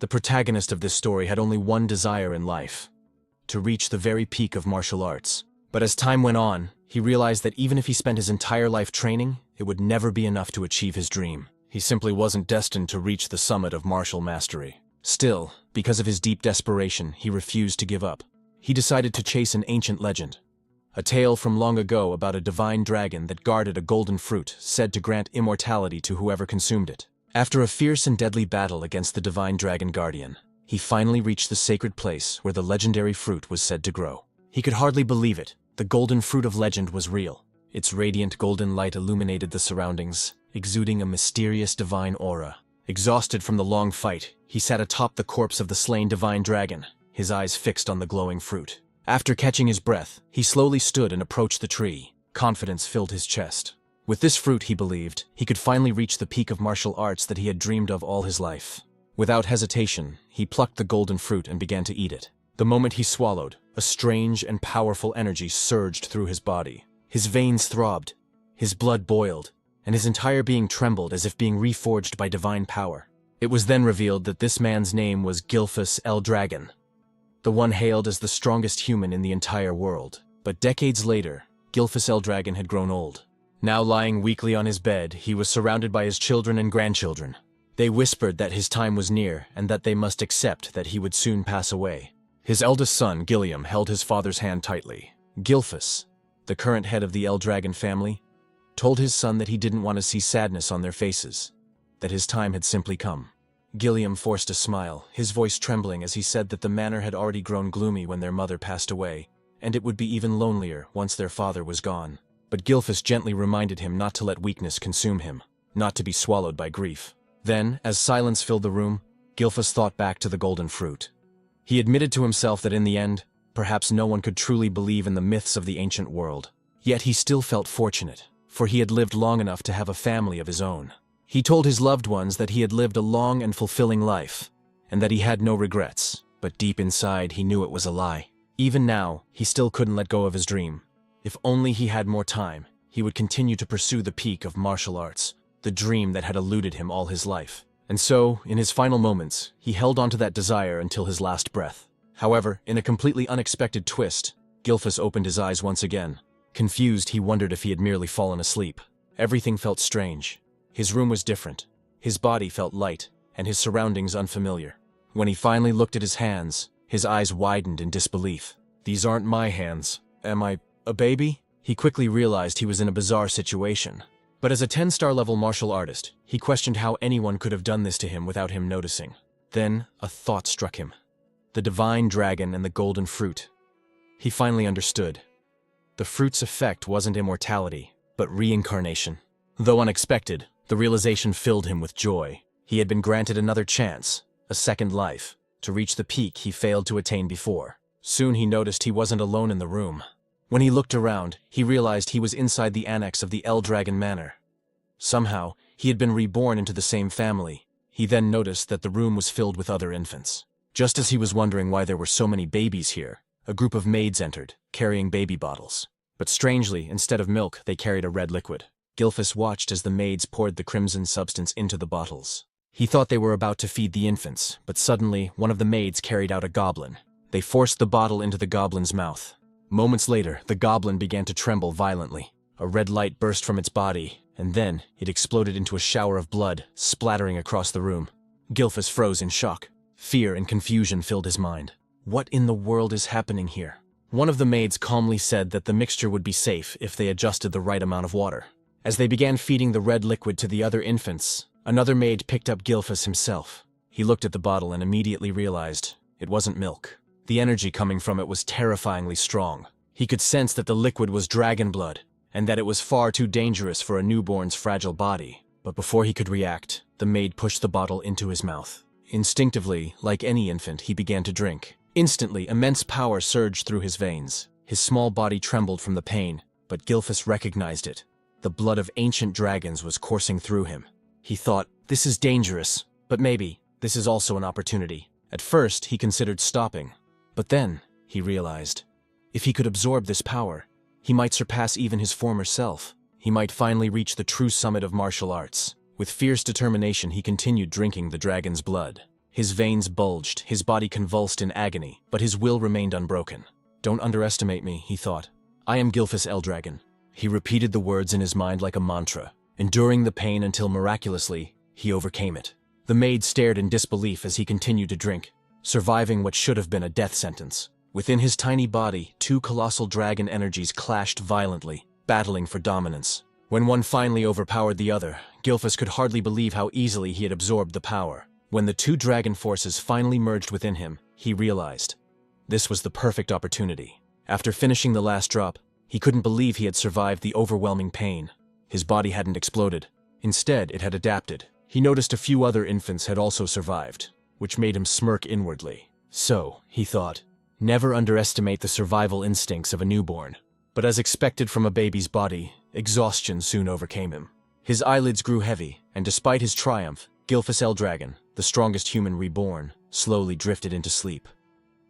The protagonist of this story had only one desire in life: to reach the very peak of martial arts. But as time went on, he realized that even if he spent his entire life training, it would never be enough to achieve his dream. He simply wasn't destined to reach the summit of martial mastery. Still, because of his deep desperation, he refused to give up. He decided to chase an ancient legend, a tale from long ago about a divine dragon that guarded a golden fruit said to grant immortality to whoever consumed it. After a fierce and deadly battle against the divine dragon guardian, he finally reached the sacred place where the legendary fruit was said to grow. He could hardly believe it. The golden fruit of legend was real. Its radiant golden light illuminated the surroundings, exuding a mysterious divine aura. Exhausted from the long fight, he sat atop the corpse of the slain divine dragon, his eyes fixed on the glowing fruit. After catching his breath, he slowly stood and approached the tree. Confidence filled his chest. With this fruit, he believed, he could finally reach the peak of martial arts that he had dreamed of all his life. Without hesitation, he plucked the golden fruit and began to eat it. The moment he swallowed, a strange and powerful energy surged through his body. His veins throbbed, his blood boiled, and his entire being trembled as if being reforged by divine power. It was then revealed that this man's name was Gilfus L. Dragon, the one hailed as the strongest human in the entire world. But decades later, Gilfus L. Dragon had grown old. Now lying weakly on his bed, he was surrounded by his children and grandchildren. They whispered that his time was near and that they must accept that he would soon pass away. His eldest son, Gilliam, held his father's hand tightly. Gilfus, the current head of the L. Dragon family, told his son that he didn't want to see sadness on their faces, that his time had simply come. Gilliam forced a smile, his voice trembling as he said that the manor had already grown gloomy when their mother passed away, and it would be even lonelier once their father was gone. But Gilfus gently reminded him not to let weakness consume him, not to be swallowed by grief. Then, as silence filled the room, Gilfus thought back to the golden fruit. He admitted to himself that in the end, perhaps no one could truly believe in the myths of the ancient world. Yet he still felt fortunate, for he had lived long enough to have a family of his own. He told his loved ones that he had lived a long and fulfilling life, and that he had no regrets, but deep inside he knew it was a lie. Even now, he still couldn't let go of his dream. If only he had more time, he would continue to pursue the peak of martial arts, the dream that had eluded him all his life. And so, in his final moments, he held onto that desire until his last breath. However, in a completely unexpected twist, Gilfus opened his eyes once again. Confused, he wondered if he had merely fallen asleep. Everything felt strange. His room was different. His body felt light, and his surroundings unfamiliar. When he finally looked at his hands, his eyes widened in disbelief. "These aren't my hands. Am I a baby?" He quickly realized he was in a bizarre situation. But as a 10-star level martial artist, he questioned how anyone could have done this to him without him noticing. Then, a thought struck him. The divine dragon and the golden fruit. He finally understood. The fruit's effect wasn't immortality, but reincarnation. Though unexpected, the realization filled him with joy. He had been granted another chance, a second life, to reach the peak he failed to attain before. Soon he noticed he wasn't alone in the room. When he looked around, he realized he was inside the annex of the L. Dragon Manor. Somehow, he had been reborn into the same family. He then noticed that the room was filled with other infants. Just as he was wondering why there were so many babies here, a group of maids entered, carrying baby bottles. But strangely, instead of milk, they carried a red liquid. Gilfus watched as the maids poured the crimson substance into the bottles. He thought they were about to feed the infants, but suddenly, one of the maids carried out a goblin. They forced the bottle into the goblin's mouth. Moments later, the goblin began to tremble violently. A red light burst from its body, and then it exploded into a shower of blood, splattering across the room. Gilfus froze in shock. Fear and confusion filled his mind. What in the world is happening here? One of the maids calmly said that the mixture would be safe if they adjusted the right amount of water. As they began feeding the red liquid to the other infants, another maid picked up Gilfus himself. He looked at the bottle and immediately realized it wasn't milk. The energy coming from it was terrifyingly strong. He could sense that the liquid was dragon blood, and that it was far too dangerous for a newborn's fragile body. But before he could react, the maid pushed the bottle into his mouth. Instinctively, like any infant, he began to drink. Instantly, immense power surged through his veins. His small body trembled from the pain, but Gilfus recognized it. The blood of ancient dragons was coursing through him. He thought, this is dangerous, but maybe this is also an opportunity. At first, he considered stopping. But then, he realized, if he could absorb this power, he might surpass even his former self. He might finally reach the true summit of martial arts. With fierce determination, he continued drinking the dragon's blood. His veins bulged, his body convulsed in agony, but his will remained unbroken. "Don't underestimate me," he thought. "I am Gilfus Eldragon." He repeated the words in his mind like a mantra, enduring the pain until miraculously, he overcame it. The maid stared in disbelief as he continued to drink, surviving what should have been a death sentence. Within his tiny body, two colossal dragon energies clashed violently, battling for dominance. When one finally overpowered the other, Gilfus could hardly believe how easily he had absorbed the power. When the two dragon forces finally merged within him, he realized this was the perfect opportunity. After finishing the last drop, he couldn't believe he had survived the overwhelming pain. His body hadn't exploded. Instead, it had adapted. He noticed a few other infants had also survived, which made him smirk inwardly. So, he thought, never underestimate the survival instincts of a newborn. But as expected from a baby's body, exhaustion soon overcame him. His eyelids grew heavy, and despite his triumph, Gilfus Eldragon, the strongest human reborn, slowly drifted into sleep.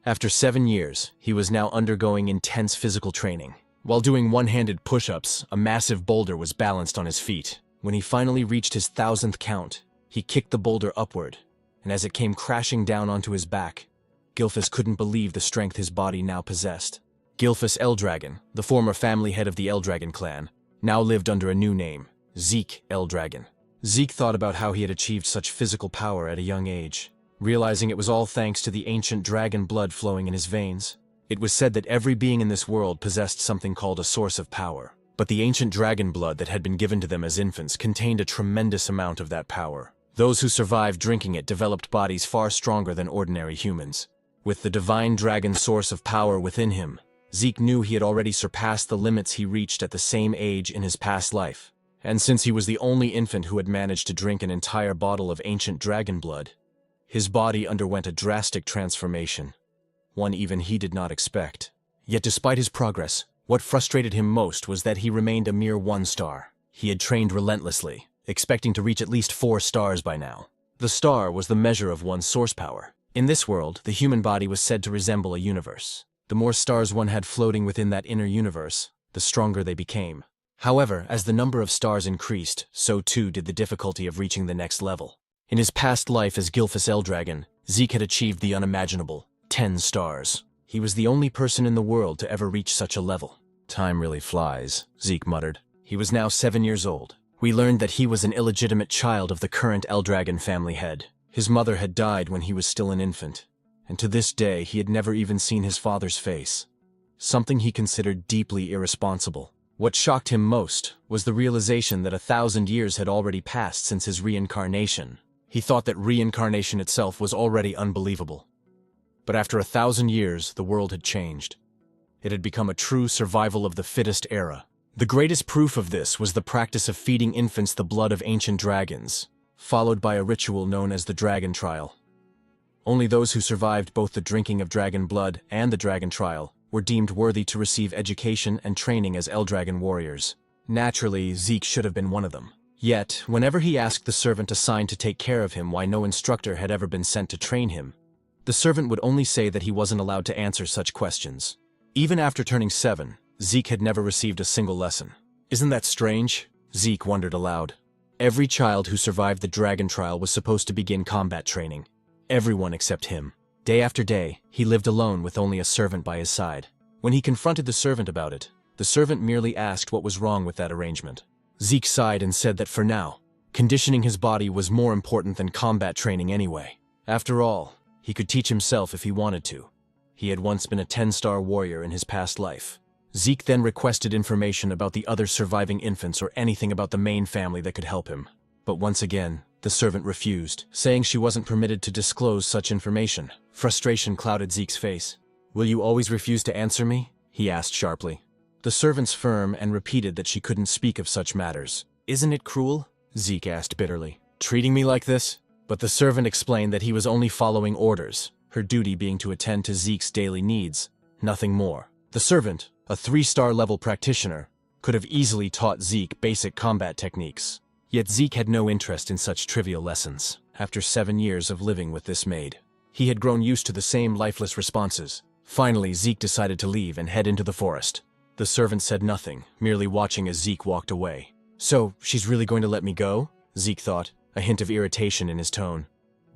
After 7 years, he was now undergoing intense physical training. While doing one-handed push-ups, a massive boulder was balanced on his feet. When he finally reached his 1,000th count, he kicked the boulder upward, and as it came crashing down onto his back, Gilfus couldn't believe the strength his body now possessed. Gilfus Eldragon, the former family head of the Eldragon clan, now lived under a new name, Zeke Eldragon. Zeke thought about how he had achieved such physical power at a young age, realizing it was all thanks to the ancient dragon blood flowing in his veins. It was said that every being in this world possessed something called a source of power, but the ancient dragon blood that had been given to them as infants contained a tremendous amount of that power. Those who survived drinking it developed bodies far stronger than ordinary humans. With the divine dragon source of power within him, Zeke knew he had already surpassed the limits he reached at the same age in his past life. And since he was the only infant who had managed to drink an entire bottle of ancient dragon blood, his body underwent a drastic transformation, one even he did not expect. Yet despite his progress, what frustrated him most was that he remained a mere 1 star. He had trained relentlessly, expecting to reach at least 4 stars by now. The star was the measure of one's source power. In this world, the human body was said to resemble a universe. The more stars one had floating within that inner universe, the stronger they became. However, as the number of stars increased, so too did the difficulty of reaching the next level. In his past life as Gilfus Eldragon, Zeke had achieved the unimaginable, 10 stars. He was the only person in the world to ever reach such a level. "Time really flies," Zeke muttered. He was now 7 years old. We learned that he was an illegitimate child of the current Eldragon family head. His mother had died when he was still an infant, and to this day he had never even seen his father's face. Something he considered deeply irresponsible. What shocked him most was the realization that 1,000 years had already passed since his reincarnation. He thought that reincarnation itself was already unbelievable. But after 1,000 years, the world had changed. It had become a true survival of the fittest era. The greatest proof of this was the practice of feeding infants the blood of ancient dragons, followed by a ritual known as the Dragon Trial. Only those who survived both the drinking of dragon blood and the Dragon Trial were deemed worthy to receive education and training as Eldragon warriors. Naturally, Zeke should have been one of them. Yet, whenever he asked the servant assigned to take care of him why no instructor had ever been sent to train him, the servant would only say that he wasn't allowed to answer such questions. Even after turning 7, Zeke had never received a single lesson. "Isn't that strange?" Zeke wondered aloud. Every child who survived the Dragon Trial was supposed to begin combat training. Everyone except him. Day after day, he lived alone with only a servant by his side. When he confronted the servant about it, the servant merely asked what was wrong with that arrangement. Zeke sighed and said that for now, conditioning his body was more important than combat training anyway. After all, he could teach himself if he wanted to. He had once been a 10-star warrior in his past life. Zeke then requested information about the other surviving infants or anything about the main family that could help him. But once again, the servant refused, saying she wasn't permitted to disclose such information. Frustration clouded Zeke's face. "Will you always refuse to answer me?" he asked sharply. The servant's firm and repeated that she couldn't speak of such matters. "Isn't it cruel?" Zeke asked bitterly. "Treating me like this?" But the servant explained that he was only following orders, her duty being to attend to Zeke's daily needs, nothing more. The servant, a 3-star level practitioner, could have easily taught Zeke basic combat techniques. Yet Zeke had no interest in such trivial lessons. After 7 years of living with this maid, he had grown used to the same lifeless responses. Finally, Zeke decided to leave and head into the forest. The servant said nothing, merely watching as Zeke walked away. "So, she's really going to let me go?" Zeke thought, a hint of irritation in his tone.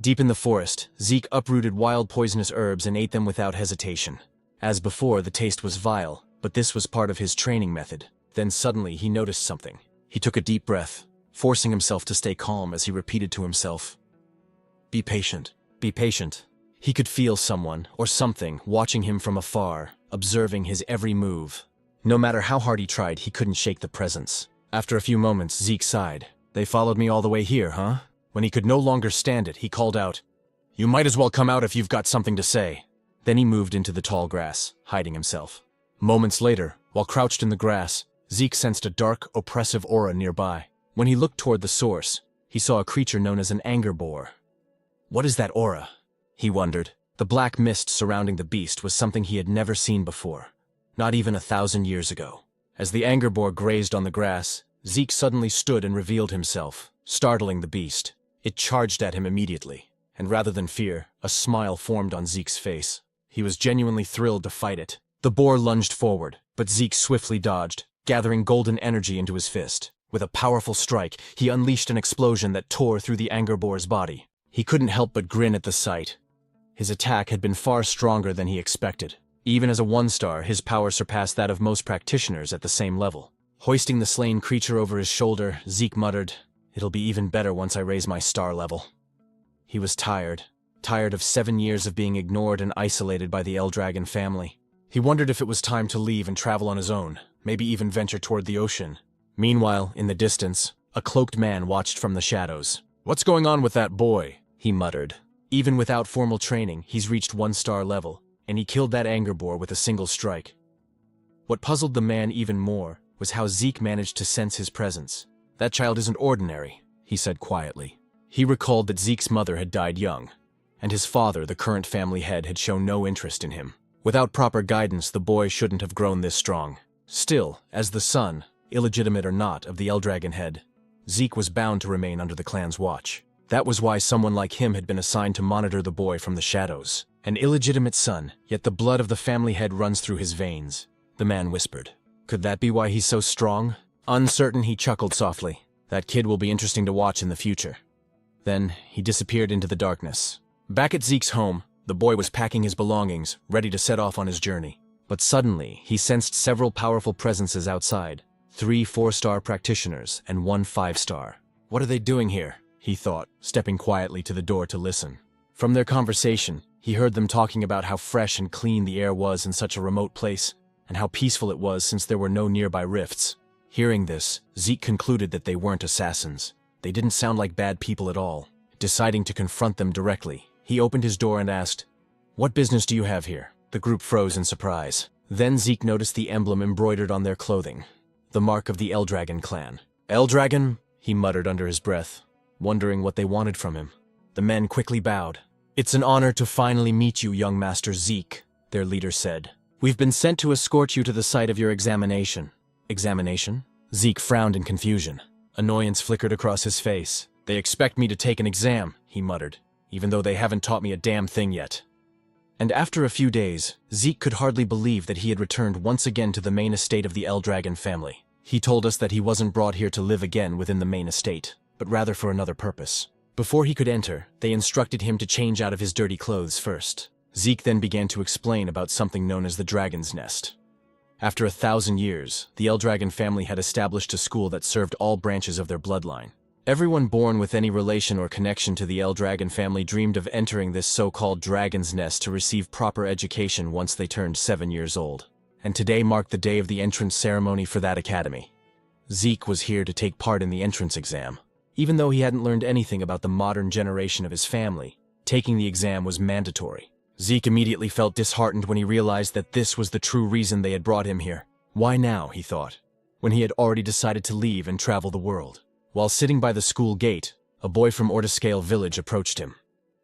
Deep in the forest, Zeke uprooted wild poisonous herbs and ate them without hesitation. As before, the taste was vile, but this was part of his training method. Then suddenly he noticed something. He took a deep breath, forcing himself to stay calm as he repeated to himself, "Be patient, be patient." He could feel someone, or something, watching him from afar, observing his every move. No matter how hard he tried, he couldn't shake the presence. After a few moments, Zeke sighed. "They followed me all the way here, huh?" When he could no longer stand it, he called out, "You might as well come out if you've got something to say." Then he moved into the tall grass, hiding himself. Moments later, while crouched in the grass, Zeke sensed a dark, oppressive aura nearby. When he looked toward the source, he saw a creature known as an anger boar. What is that aura? He wondered. The black mist surrounding the beast was something he had never seen before, not even 1,000 years ago. As the anger boar grazed on the grass, Zeke suddenly stood and revealed himself, startling the beast. It charged at him immediately, and rather than fear, a smile formed on Zeke's face. He was genuinely thrilled to fight it. The boar lunged forward, but Zeke swiftly dodged, gathering golden energy into his fist. With a powerful strike, he unleashed an explosion that tore through the anger boar's body. He couldn't help but grin at the sight. His attack had been far stronger than he expected. Even as a 1-star, his power surpassed that of most practitioners at the same level. Hoisting the slain creature over his shoulder, Zeke muttered, "It'll be even better once I raise my star level." He was tired of 7 years of being ignored and isolated by the Eldragon family. He wondered if it was time to leave and travel on his own, maybe even venture toward the ocean. Meanwhile, in the distance, a cloaked man watched from the shadows. "What's going on with that boy?" he muttered. Even without formal training, he's reached 1-star level, and he killed that anger boar with a single strike. What puzzled the man even more was how Zeke managed to sense his presence. "That child isn't ordinary," he said quietly. He recalled that Zeke's mother had died young, and his father, the current family head, had shown no interest in him. Without proper guidance, the boy shouldn't have grown this strong. Still, as the son, illegitimate or not, of the Eldragon head, Zeke was bound to remain under the clan's watch. That was why someone like him had been assigned to monitor the boy from the shadows. An illegitimate son, yet the blood of the family head runs through his veins, the man whispered. Could that be why he's so strong? Uncertain, he chuckled softly. That kid will be interesting to watch in the future. Then, he disappeared into the darkness. Back at Zeke's home, the boy was packing his belongings, ready to set off on his journey. But suddenly, he sensed several powerful presences outside. 3 4-star practitioners and 1 5-star. What are they doing here? He thought, stepping quietly to the door to listen. From their conversation, he heard them talking about how fresh and clean the air was in such a remote place, and how peaceful it was since there were no nearby rifts. Hearing this, Zeke concluded that they weren't assassins. They didn't sound like bad people at all. Deciding to confront them directly, he opened his door and asked, "What business do you have here?" The group froze in surprise. Then Zeke noticed the emblem embroidered on their clothing, the mark of the Eldragon clan. "Eldragon?" he muttered under his breath, wondering what they wanted from him. The men quickly bowed. "It's an honor to finally meet you, young Master Zeke," their leader said. "We've been sent to escort you to the site of your examination." Examination? Zeke frowned in confusion. Annoyance flickered across his face. "They expect me to take an exam," he muttered, "even though they haven't taught me a damn thing yet." And after a few days, Zeke could hardly believe that he had returned once again to the main estate of the Eldragon family. He told us that he wasn't brought here to live again within the main estate, but rather for another purpose. Before he could enter, they instructed him to change out of his dirty clothes first. Zeke then began to explain about something known as the Dragon's Nest. After 1,000 years, the Eldragon family had established a school that served all branches of their bloodline. Everyone born with any relation or connection to the Eldragon family dreamed of entering this so-called Dragon's Nest to receive proper education once they turned 7 years old. And today marked the day of the entrance ceremony for that academy. Zeke was here to take part in the entrance exam. Even though he hadn't learned anything about the modern generation of his family, taking the exam was mandatory. Zeke immediately felt disheartened when he realized that this was the true reason they had brought him here. Why now, he thought, when he had already decided to leave and travel the world? While sitting by the school gate, a boy from Ortiscale village approached him.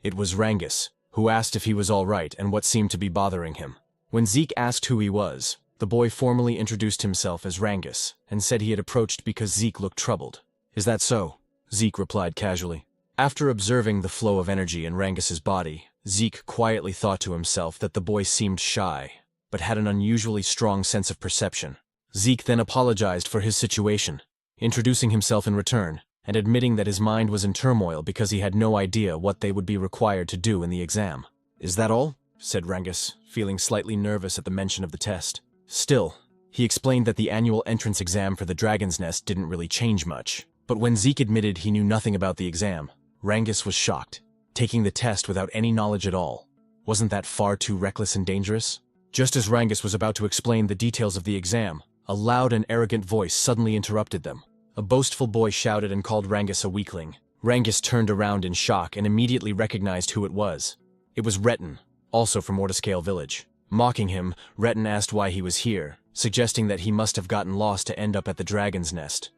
It was Rangus, who asked if he was all right and what seemed to be bothering him. When Zeke asked who he was, the boy formally introduced himself as Rangus and said he had approached because Zeke looked troubled. "Is that so?" Zeke replied casually. After observing the flow of energy in Rangus's body, Zeke quietly thought to himself that the boy seemed shy, but had an unusually strong sense of perception. Zeke then apologized for his situation, introducing himself in return. and admitting that his mind was in turmoil because he had no idea what they would be required to do in the exam. "Is that all?" said Rangus, feeling slightly nervous at the mention of the test. Still, he explained that the annual entrance exam for the Dragon's Nest didn't really change much. But when Zeke admitted he knew nothing about the exam, Rangus was shocked. Taking the test without any knowledge at all. Wasn't that far too reckless and dangerous? Just as Rangus was about to explain the details of the exam, a loud and arrogant voice suddenly interrupted them. A boastful boy shouted and called Rangus a weakling. Rangus turned around in shock and immediately recognized who it was. It was Retin, also from Mortiscale Village. Mocking him, Retin asked why he was here, suggesting that he must have gotten lost to end up at the Dragon's Nest.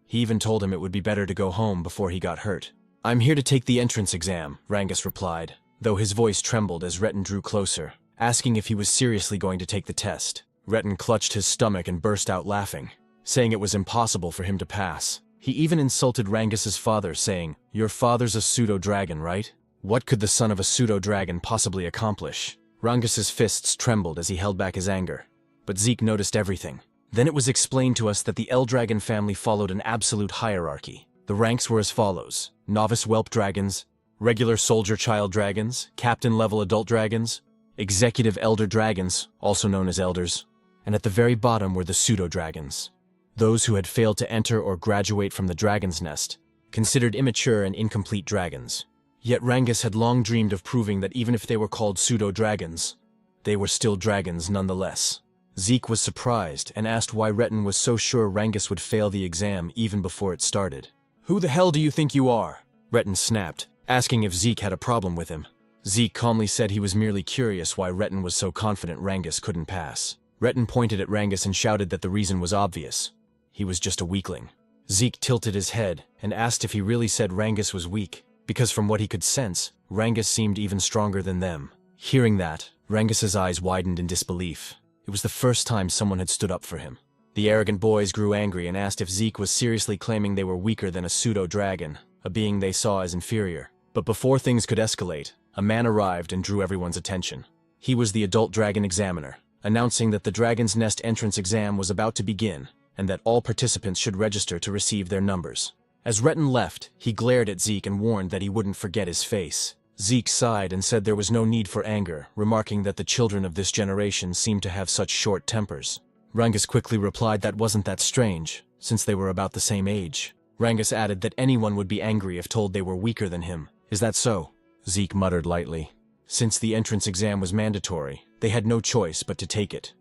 He even told him it would be better to go home before he got hurt. "I'm here to take the entrance exam," Rangus replied, though his voice trembled as Retin drew closer, asking if he was seriously going to take the test. Retin clutched his stomach and burst out laughing, saying it was impossible for him to pass. He even insulted Rangus's father, saying, "Your father's a pseudo-dragon, right? What could the son of a pseudo-dragon possibly accomplish?" Rangus's fists trembled as he held back his anger. But Zeke noticed everything. Then it was explained to us that the Eldragon family followed an absolute hierarchy. The ranks were as follows: novice whelp dragons, regular soldier child dragons, captain-level adult dragons, executive elder dragons, also known as elders, and at the very bottom were the pseudo-dragons. Those who had failed to enter or graduate from the Dragon's Nest, considered immature and incomplete dragons. Yet Rangus had long dreamed of proving that even if they were called pseudo-dragons, they were still dragons nonetheless. Zeke was surprised and asked why Retin was so sure Rangus would fail the exam even before it started. "Who the hell do you think you are?" Retin snapped, asking if Zeke had a problem with him. Zeke calmly said he was merely curious why Retin was so confident Rangus couldn't pass. Retin pointed at Rangus and shouted that the reason was obvious. He was just a weakling. Zeke tilted his head and asked if he really said Rangus was weak, because from what he could sense, Rangus seemed even stronger than them. Hearing that, Rangus's eyes widened in disbelief. It was the first time someone had stood up for him. The arrogant boys grew angry and asked if Zeke was seriously claiming they were weaker than a pseudo-dragon, a being they saw as inferior. But before things could escalate, a man arrived and drew everyone's attention. He was the adult dragon examiner, announcing that the Dragon's Nest entrance exam was about to begin, and that all participants should register to receive their numbers. As Retin left, he glared at Zeke and warned that he wouldn't forget his face. Zeke sighed and said there was no need for anger, remarking that the children of this generation seemed to have such short tempers. Rangus quickly replied that wasn't that strange, since they were about the same age. Rangus added that anyone would be angry if told they were weaker than him. "Is that so?" Zeke muttered lightly. Since the entrance exam was mandatory, they had no choice but to take it.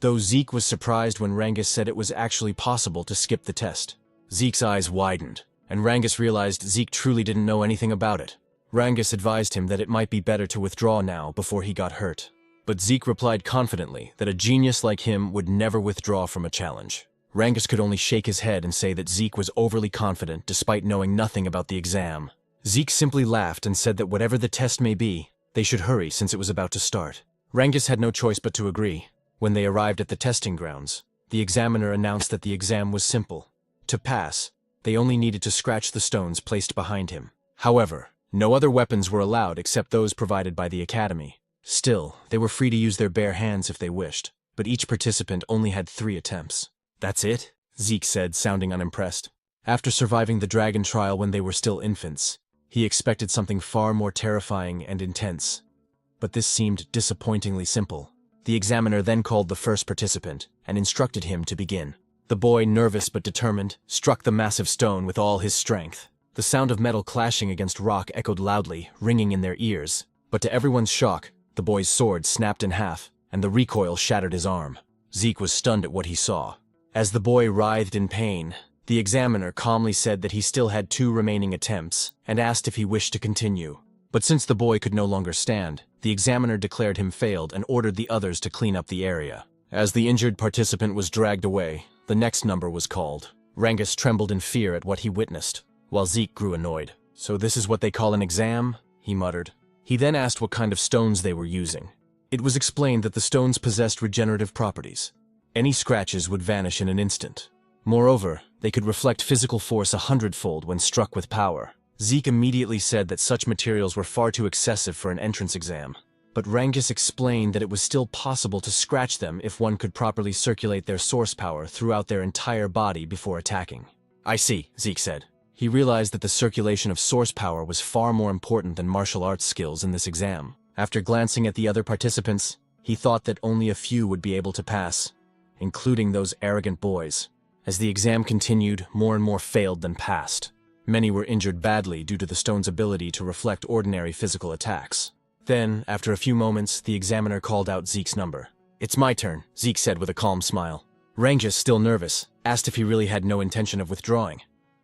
Though Zeke was surprised when Rangus said it was actually possible to skip the test. Zeke's eyes widened, and Rangus realized Zeke truly didn't know anything about it. Rangus advised him that it might be better to withdraw now before he got hurt. But Zeke replied confidently that a genius like him would never withdraw from a challenge. Rangus could only shake his head and say that Zeke was overly confident despite knowing nothing about the exam. Zeke simply laughed and said that whatever the test may be, they should hurry since it was about to start. Rangus had no choice but to agree. When they arrived at the testing grounds, the examiner announced that the exam was simple. To pass, they only needed to scratch the stones placed behind him. However, no other weapons were allowed except those provided by the academy. Still, they were free to use their bare hands if they wished, but each participant only had 3 attempts. "That's it?" Zeke said, sounding unimpressed. After surviving the dragon trial when they were still infants, he expected something far more terrifying and intense. But this seemed disappointingly simple. The examiner then called the first participant and instructed him to begin. The boy, nervous but determined, struck the massive stone with all his strength. The sound of metal clashing against rock echoed loudly, ringing in their ears. But to everyone's shock, the boy's sword snapped in half, and the recoil shattered his arm. Zeke was stunned at what he saw. As the boy writhed in pain, the examiner calmly said that he still had 2 remaining attempts, and asked if he wished to continue. But since the boy could no longer stand, the examiner declared him failed and ordered the others to clean up the area. As the injured participant was dragged away, the next number was called. Rangus trembled in fear at what he witnessed, while Zeke grew annoyed. "So this is what they call an exam?" he muttered. He then asked what kind of stones they were using. It was explained that the stones possessed regenerative properties. Any scratches would vanish in an instant. Moreover, they could reflect physical force 100-fold when struck with power. Zeke immediately said that such materials were far too excessive for an entrance exam. But Rangus explained that it was still possible to scratch them if one could properly circulate their source power throughout their entire body before attacking. "I see," Zeke said. He realized that the circulation of source power was far more important than martial arts skills in this exam. After glancing at the other participants, he thought that only a few would be able to pass, including those arrogant boys. As the exam continued, more and more failed than passed. Many were injured badly due to the stone's ability to reflect ordinary physical attacks. Then, after a few moments, the examiner called out Zeke's number. "It's my turn," Zeke said with a calm smile. Rangus, still nervous, asked if he really had no intention of withdrawing,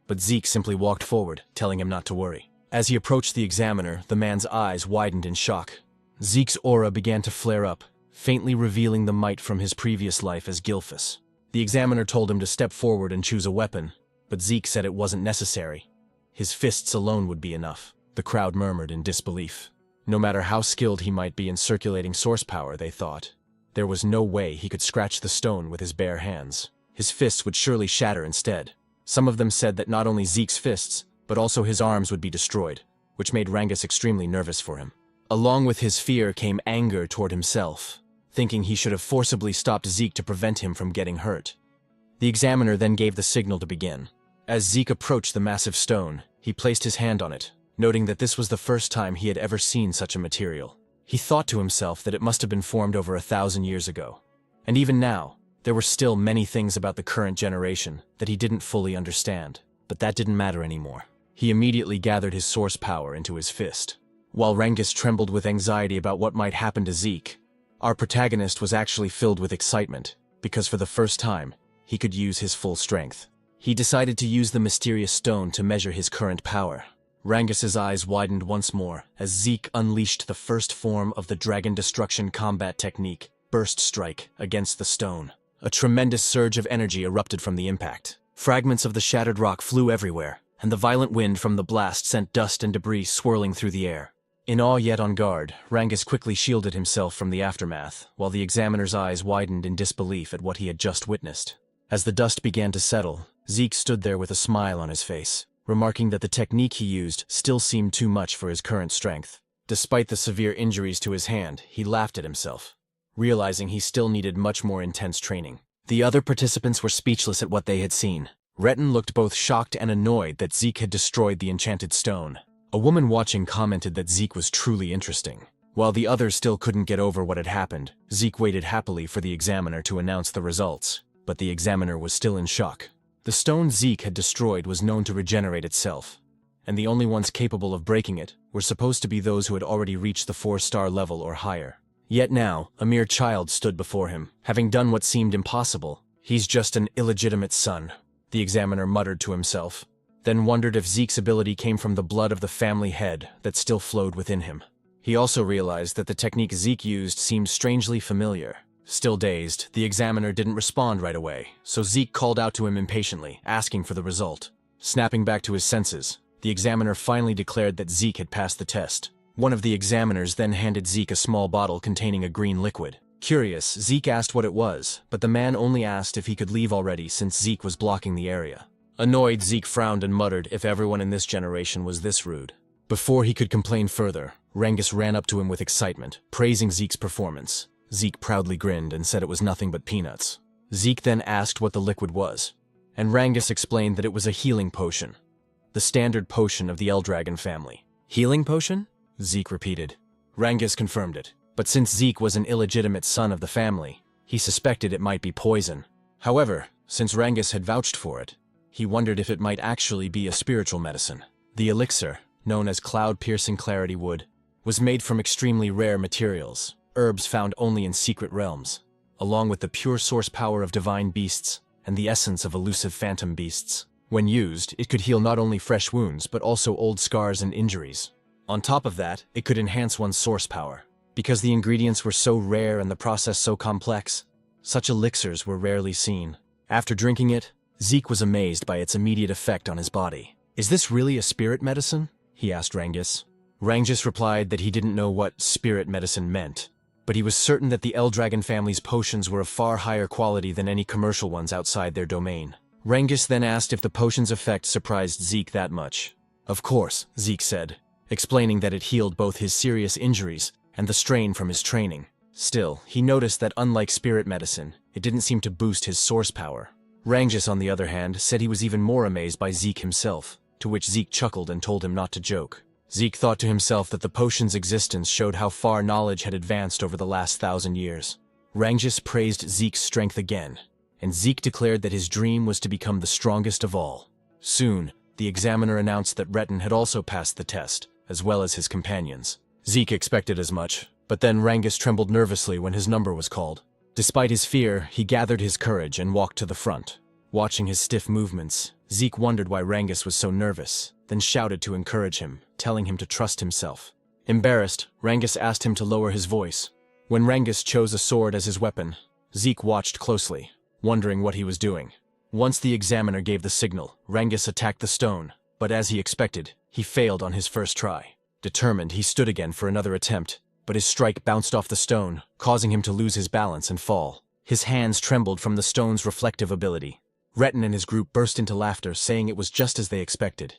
but Zeke simply walked forward, telling him not to worry. As he approached the examiner, the man's eyes widened in shock. Zeke's aura began to flare up, faintly revealing the might from his previous life as Gilphus. The examiner told him to step forward and choose a weapon, but Zeke said it wasn't necessary. His fists alone would be enough. The crowd murmured in disbelief. No matter how skilled he might be in circulating source power, they thought, there was no way he could scratch the stone with his bare hands. His fists would surely shatter instead. Some of them said that not only Zeke's fists, but also his arms would be destroyed, which made Rangus extremely nervous for him. Along with his fear came anger toward himself, thinking he should have forcibly stopped Zeke to prevent him from getting hurt. The examiner then gave the signal to begin. As Zeke approached the massive stone, he placed his hand on it, noting that this was the first time he had ever seen such a material. He thought to himself that it must have been formed over 1,000 years ago. And even now, there were still many things about the current generation that he didn't fully understand, but that didn't matter anymore. He immediately gathered his source power into his fist. While Rangus trembled with anxiety about what might happen to Zeke, our protagonist was actually filled with excitement, because for the first time, he could use his full strength. He decided to use the mysterious stone to measure his current power. Rangus's eyes widened once more as Zeke unleashed the first form of the Dragon Destruction combat technique, Burst Strike, against the stone. A tremendous surge of energy erupted from the impact. Fragments of the shattered rock flew everywhere, and the violent wind from the blast sent dust and debris swirling through the air. In awe yet on guard, Rangus quickly shielded himself from the aftermath, while the examiner's eyes widened in disbelief at what he had just witnessed. As the dust began to settle, Zeke stood there with a smile on his face, remarking that the technique he used still seemed too much for his current strength. Despite the severe injuries to his hand, he laughed at himself, realizing he still needed much more intense training. The other participants were speechless at what they had seen. Retin looked both shocked and annoyed that Zeke had destroyed the enchanted stone. A woman watching commented that Zeke was truly interesting. While the others still couldn't get over what had happened, Zeke waited happily for the examiner to announce the results, but the examiner was still in shock. The stone Zeke had destroyed was known to regenerate itself, and the only ones capable of breaking it were supposed to be those who had already reached the 4-star level or higher. Yet now, a mere child stood before him, having done what seemed impossible. "He's just an illegitimate son," the examiner muttered to himself, then wondered if Zeke's ability came from the blood of the family head that still flowed within him. He also realized that the technique Zeke used seemed strangely familiar. Still dazed, the examiner didn't respond right away, so Zeke called out to him impatiently, asking for the result. Snapping back to his senses, the examiner finally declared that Zeke had passed the test. One of the examiners then handed Zeke a small bottle containing a green liquid. Curious, Zeke asked what it was, but the man only asked if he could leave already since Zeke was blocking the area. Annoyed, Zeke frowned and muttered if everyone in this generation was this rude. Before he could complain further, Rangus ran up to him with excitement, praising Zeke's performance. Zeke proudly grinned and said it was nothing but peanuts. Zeke then asked what the liquid was, and Rangus explained that it was a healing potion, the standard potion of the Eldragon family. "Healing potion?" Zeke repeated. Rangus confirmed it, but since Zeke was an illegitimate son of the family, he suspected it might be poison. However, since Rangus had vouched for it, he wondered if it might actually be a spiritual medicine. The elixir, known as Cloud-Piercing Clarity Wood, was made from extremely rare materials, herbs found only in secret realms, along with the pure source power of divine beasts and the essence of elusive phantom beasts. When used, it could heal not only fresh wounds but also old scars and injuries. On top of that, it could enhance one's source power. Because the ingredients were so rare and the process so complex, such elixirs were rarely seen. After drinking it, Zeke was amazed by its immediate effect on his body. "Is this really a spirit medicine?" he asked Rangus. Rangus replied that he didn't know what spirit medicine meant, but he was certain that the Eldragon family's potions were of far higher quality than any commercial ones outside their domain. Rangus then asked if the potion's effect surprised Zeke that much. "Of course," Zeke said, explaining that it healed both his serious injuries and the strain from his training. Still, he noticed that unlike spirit medicine, it didn't seem to boost his source power. Rangus, on the other hand, said he was even more amazed by Zeke himself. to which Zeke chuckled and told him not to joke. Zeke thought to himself that the potion's existence showed how far knowledge had advanced over the last 1,000 years. Rangus praised Zeke's strength again, and Zeke declared that his dream was to become the strongest of all. Soon, the examiner announced that Retin had also passed the test, as well as his companions. Zeke expected as much, but then Rangus trembled nervously when his number was called. Despite his fear, he gathered his courage and walked to the front. Watching his stiff movements, Zeke wondered why Rangus was so nervous, then shouted to encourage him, telling him to trust himself. Embarrassed, Rangus asked him to lower his voice. When Rangus chose a sword as his weapon, Zeke watched closely, wondering what he was doing. Once the examiner gave the signal, Rangus attacked the stone, but as he expected, he failed on his first try. Determined, he stood again for another attempt, but his strike bounced off the stone, causing him to lose his balance and fall. His hands trembled from the stone's reflective ability. Retin and his group burst into laughter, saying it was just as they expected.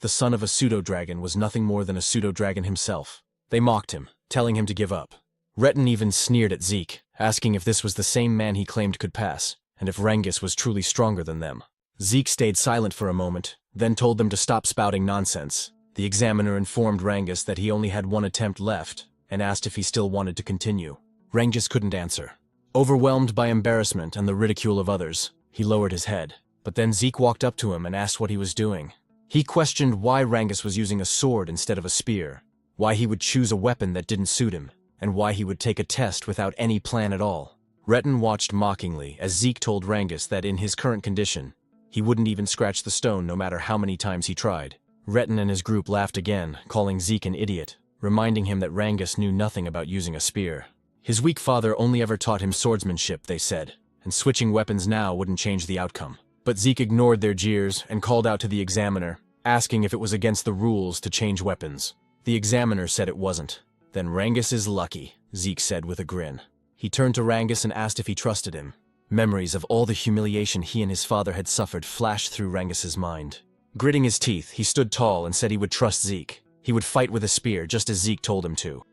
The son of a pseudo-dragon was nothing more than a pseudo-dragon himself. They mocked him, telling him to give up. Retin even sneered at Zeke, asking if this was the same man he claimed could pass, and if Rangus was truly stronger than them. Zeke stayed silent for a moment, then told them to stop spouting nonsense. The examiner informed Rangus that he only had one attempt left, and asked if he still wanted to continue. Rangus couldn't answer. Overwhelmed by embarrassment and the ridicule of others, he lowered his head. But then Zeke walked up to him and asked what he was doing. He questioned why Rangus was using a sword instead of a spear, why he would choose a weapon that didn't suit him, and why he would take a test without any plan at all. Retin watched mockingly as Zeke told Rangus that in his current condition, he wouldn't even scratch the stone no matter how many times he tried. Retin and his group laughed again, calling Zeke an idiot, reminding him that Rangus knew nothing about using a spear. His weak father only ever taught him swordsmanship, they said, and switching weapons now wouldn't change the outcome. But Zeke ignored their jeers and called out to the examiner, asking if it was against the rules to change weapons. The examiner said it wasn't. Then Rangus is lucky, Zeke said with a grin. He turned to Rangus and asked if he trusted him. Memories of all the humiliation he and his father had suffered flashed through Rangus's mind. Gritting his teeth, he stood tall and said he would trust Zeke. He would fight with a spear, just as Zeke told him to.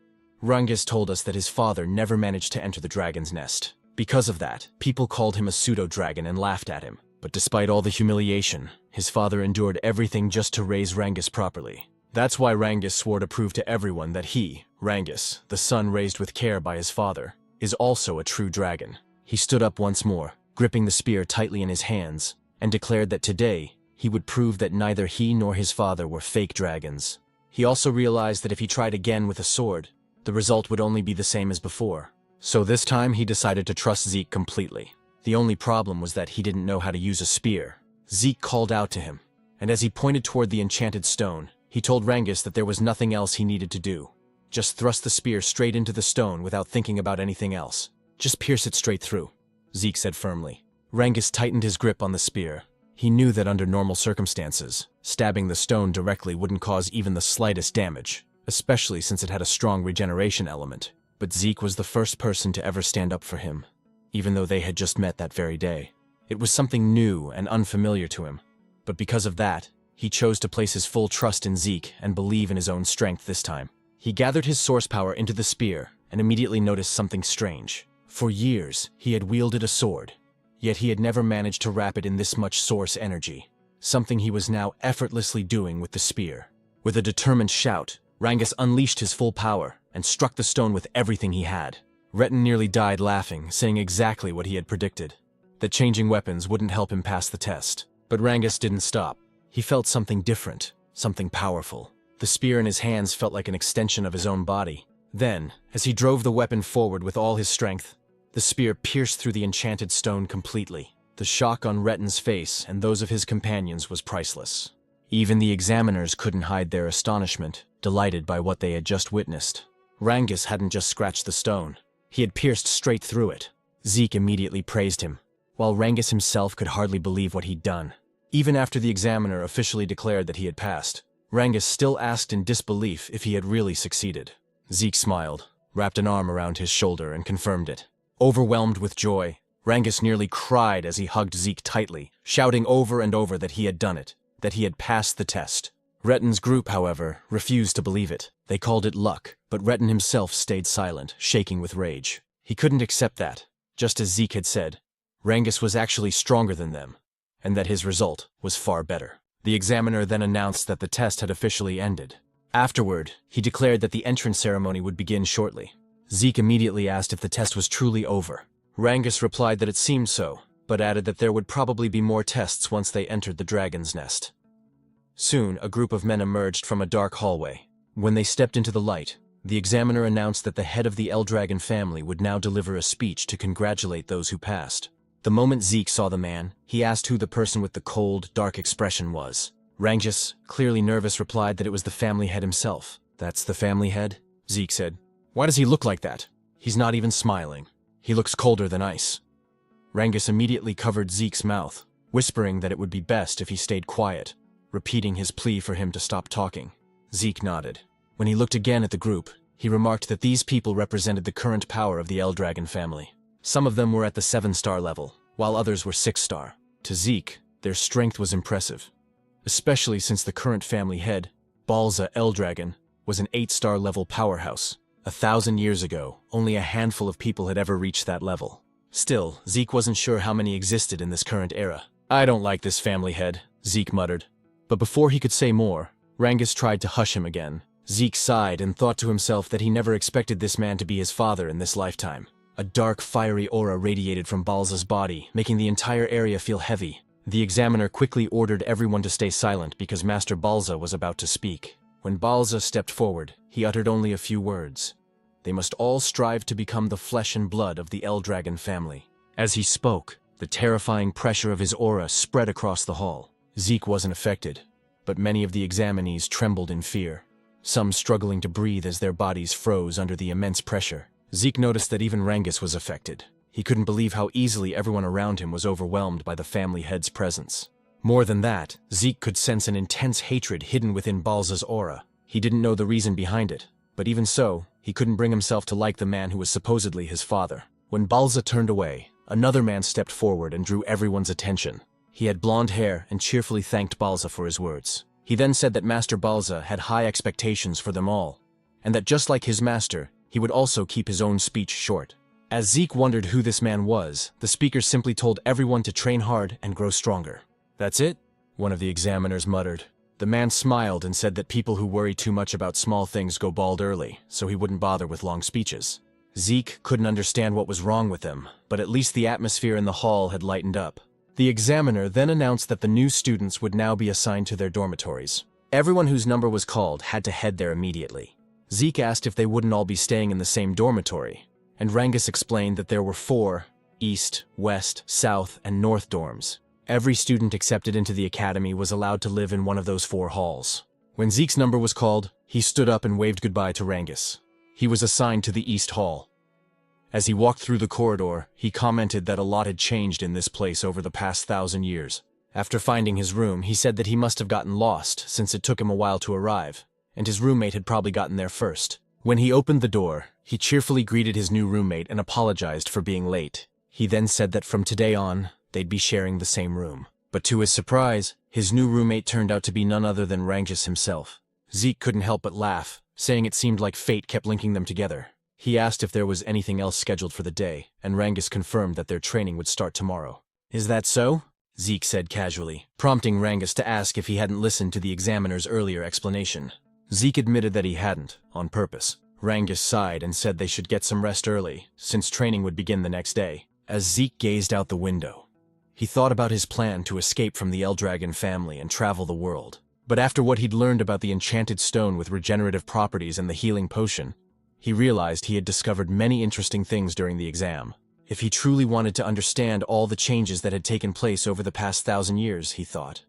Rangus told us that his father never managed to enter the dragon's nest. Because of that, people called him a pseudo-dragon and laughed at him. But despite all the humiliation, his father endured everything just to raise Rangus properly. That's why Rangus swore to prove to everyone that he, Rangus, the son raised with care by his father, is also a true dragon. He stood up once more, gripping the spear tightly in his hands, and declared that today, he would prove that neither he nor his father were fake dragons. He also realized that if he tried again with a sword, the result would only be the same as before. So this time he decided to trust Zeke completely. The only problem was that he didn't know how to use a spear. Zeke called out to him, and as he pointed toward the enchanted stone, he told Rangus that there was nothing else he needed to do. Just thrust the spear straight into the stone without thinking about anything else. Just pierce it straight through, Zeke said firmly. Rangus tightened his grip on the spear. He knew that under normal circumstances, stabbing the stone directly wouldn't cause even the slightest damage, especially since it had a strong regeneration element. But Zeke was the first person to ever stand up for him, even though they had just met that very day. It was something new and unfamiliar to him, but because of that, he chose to place his full trust in Zeke and believe in his own strength this time. He gathered his source power into the spear and immediately noticed something strange. For years, he had wielded a sword, yet he had never managed to wrap it in this much source energy, something he was now effortlessly doing with the spear. With a determined shout, Rangus unleashed his full power and struck the stone with everything he had. Retin nearly died laughing, saying exactly what he had predicted, that changing weapons wouldn't help him pass the test. But Rangus didn't stop. He felt something different, something powerful. The spear in his hands felt like an extension of his own body. Then, as he drove the weapon forward with all his strength, the spear pierced through the enchanted stone completely. The shock on Retin's face and those of his companions was priceless. Even the examiners couldn't hide their astonishment, delighted by what they had just witnessed. Rangus hadn't just scratched the stone. He had pierced straight through it. Zeke immediately praised him, while Rangus himself could hardly believe what he'd done. Even after the examiner officially declared that he had passed, Rangus still asked in disbelief if he had really succeeded. Zeke smiled, wrapped an arm around his shoulder, and confirmed it. Overwhelmed with joy, Rangus nearly cried as he hugged Zeke tightly, shouting over and over that he had done it, that he had passed the test. Retin's group, however, refused to believe it. They called it luck, but Retin himself stayed silent, shaking with rage. He couldn't accept that, just as Zeke had said, Rangus was actually stronger than them, and that his result was far better. The examiner then announced that the test had officially ended. Afterward, he declared that the entrance ceremony would begin shortly. Zeke immediately asked if the test was truly over. Rangus replied that it seemed so, but added that there would probably be more tests once they entered the dragon's nest. Soon, a group of men emerged from a dark hallway. When they stepped into the light, the examiner announced that the head of the Eldragon family would now deliver a speech to congratulate those who passed. The moment Zeke saw the man, he asked who the person with the cold, dark expression was. Rangus, clearly nervous, replied that it was the family head himself. "That's the family head?" Zeke said. "Why does he look like that? He's not even smiling. He looks colder than ice." Rangus immediately covered Zeke's mouth, whispering that it would be best if he stayed quiet, repeating his plea for him to stop talking. Zeke nodded. When he looked again at the group, he remarked that these people represented the current power of the Eldragon family. Some of them were at the 7-star level, while others were 6-star. To Zeke, their strength was impressive, especially since the current family head, Balza Eldragon, was an 8-star level powerhouse. 1,000 years ago, only a handful of people had ever reached that level. Still, Zeke wasn't sure how many existed in this current era. "I don't like this family head," Zeke muttered. But before he could say more, Rangus tried to hush him again. Zeke sighed and thought to himself that he never expected this man to be his father in this lifetime. A dark, fiery aura radiated from Balza's body, making the entire area feel heavy. The examiner quickly ordered everyone to stay silent because Master Balza was about to speak. When Balza stepped forward, he uttered only a few words. They must all strive to become the flesh and blood of the Eldragon family. As he spoke, the terrifying pressure of his aura spread across the hall. Zeke wasn't affected, but many of the examinees trembled in fear, some struggling to breathe as their bodies froze under the immense pressure. Zeke noticed that even Rangus was affected. He couldn't believe how easily everyone around him was overwhelmed by the family head's presence. More than that, Zeke could sense an intense hatred hidden within Balza's aura. He didn't know the reason behind it, but even so, he couldn't bring himself to like the man who was supposedly his father. When Balza turned away, another man stepped forward and drew everyone's attention. He had blonde hair and cheerfully thanked Balza for his words. He then said that Master Balza had high expectations for them all, and that just like his master, he would also keep his own speech short. As Zeke wondered who this man was, the speaker simply told everyone to train hard and grow stronger. "That's it?" one of the examiners muttered. The man smiled and said that people who worry too much about small things go bald early, so he wouldn't bother with long speeches. Zeke couldn't understand what was wrong with him, but at least the atmosphere in the hall had lightened up. The examiner then announced that the new students would now be assigned to their dormitories. Everyone whose number was called had to head there immediately. Zeke asked if they wouldn't all be staying in the same dormitory, and Rangus explained that there were 4 East, West, South, and North dorms. Every student accepted into the academy was allowed to live in one of those 4 halls. When Zeke's number was called, he stood up and waved goodbye to Rangus. He was assigned to the East Hall. As he walked through the corridor, he commented that a lot had changed in this place over the past 1,000 years. After finding his room, he said that he must have gotten lost since it took him a while to arrive, and his roommate had probably gotten there first. When he opened the door, he cheerfully greeted his new roommate and apologized for being late. He then said that from today on, they'd be sharing the same room. But to his surprise, his new roommate turned out to be none other than Rangus himself. Zeke couldn't help but laugh, saying it seemed like fate kept linking them together. He asked if there was anything else scheduled for the day, and Rangus confirmed that their training would start tomorrow. "Is that so?" Zeke said casually, prompting Rangus to ask if he hadn't listened to the examiner's earlier explanation. Zeke admitted that he hadn't, on purpose. Rangus sighed and said they should get some rest early, since training would begin the next day. As Zeke gazed out the window, he thought about his plan to escape from the Eldragon family and travel the world. But after what he'd learned about the enchanted stone with regenerative properties and the healing potion, he realized he had discovered many interesting things during the exam. If he truly wanted to understand all the changes that had taken place over the past 1,000 years, he thought,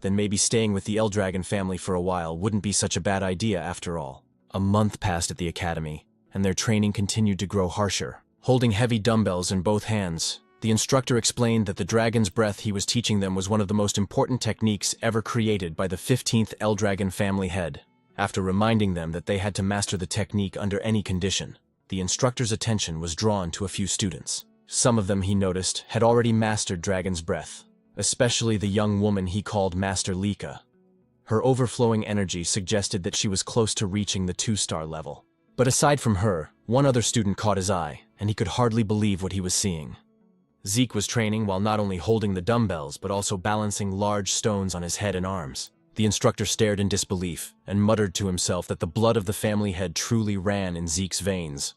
then maybe staying with the Eldragon family for a while wouldn't be such a bad idea after all. A month passed at the academy, and their training continued to grow harsher. Holding heavy dumbbells in both hands, the instructor explained that the dragon's breath he was teaching them was one of the most important techniques ever created by the 15th Eldragon family head. After reminding them that they had to master the technique under any condition, the instructor's attention was drawn to a few students. Some of them, he noticed, had already mastered Dragon's Breath, especially the young woman he called Master Lika. Her overflowing energy suggested that she was close to reaching the 2-star level. But aside from her, one other student caught his eye, and he could hardly believe what he was seeing. Zeke was training while not only holding the dumbbells but also balancing large stones on his head and arms. The instructor stared in disbelief and muttered to himself that the blood of the family head truly ran in Zeke's veins.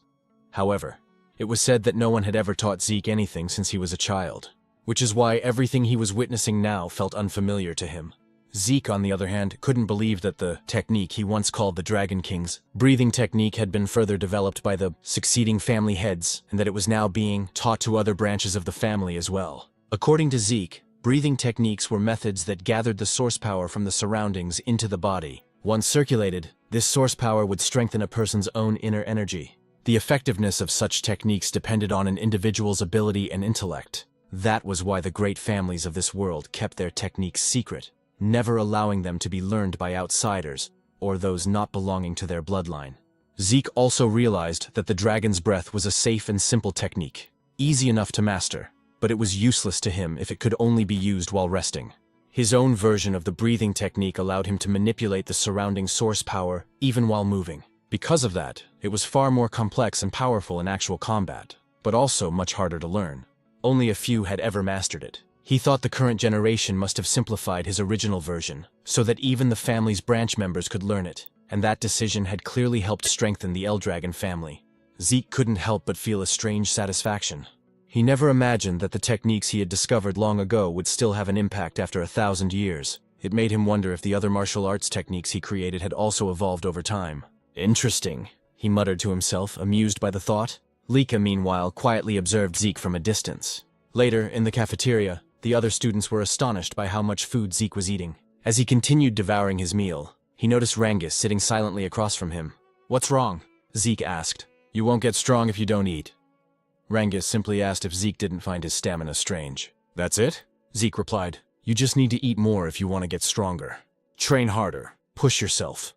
However, it was said that no one had ever taught Zeke anything since he was a child, which is why everything he was witnessing now felt unfamiliar to him. Zeke, on the other hand, couldn't believe that the technique he once called the Dragon King's breathing technique had been further developed by the succeeding family heads, and that it was now being taught to other branches of the family as well. According to Zeke, breathing techniques were methods that gathered the source power from the surroundings into the body. Once circulated, this source power would strengthen a person's own inner energy. The effectiveness of such techniques depended on an individual's ability and intellect. That was why the great families of this world kept their techniques secret, never allowing them to be learned by outsiders or those not belonging to their bloodline. Zeke also realized that the dragon's breath was a safe and simple technique, easy enough to master, but it was useless to him if it could only be used while resting. His own version of the breathing technique allowed him to manipulate the surrounding source power even while moving. Because of that, it was far more complex and powerful in actual combat, but also much harder to learn. Only a few had ever mastered it. He thought the current generation must have simplified his original version, so that even the family's branch members could learn it, and that decision had clearly helped strengthen the Eldragon family. Zeke couldn't help but feel a strange satisfaction. He never imagined that the techniques he had discovered long ago would still have an impact after 1,000 years. It made him wonder if the other martial arts techniques he created had also evolved over time. Interesting, he muttered to himself, amused by the thought. Lika, meanwhile, quietly observed Zeke from a distance. Later, in the cafeteria, the other students were astonished by how much food Zeke was eating. As he continued devouring his meal, he noticed Rangus sitting silently across from him. "What's wrong?" Zeke asked. "You won't get strong if you don't eat." Rangus simply asked if Zeke didn't find his stamina strange. "That's it?" Zeke replied. "You just need to eat more if you want to get stronger. Train harder. Push yourself."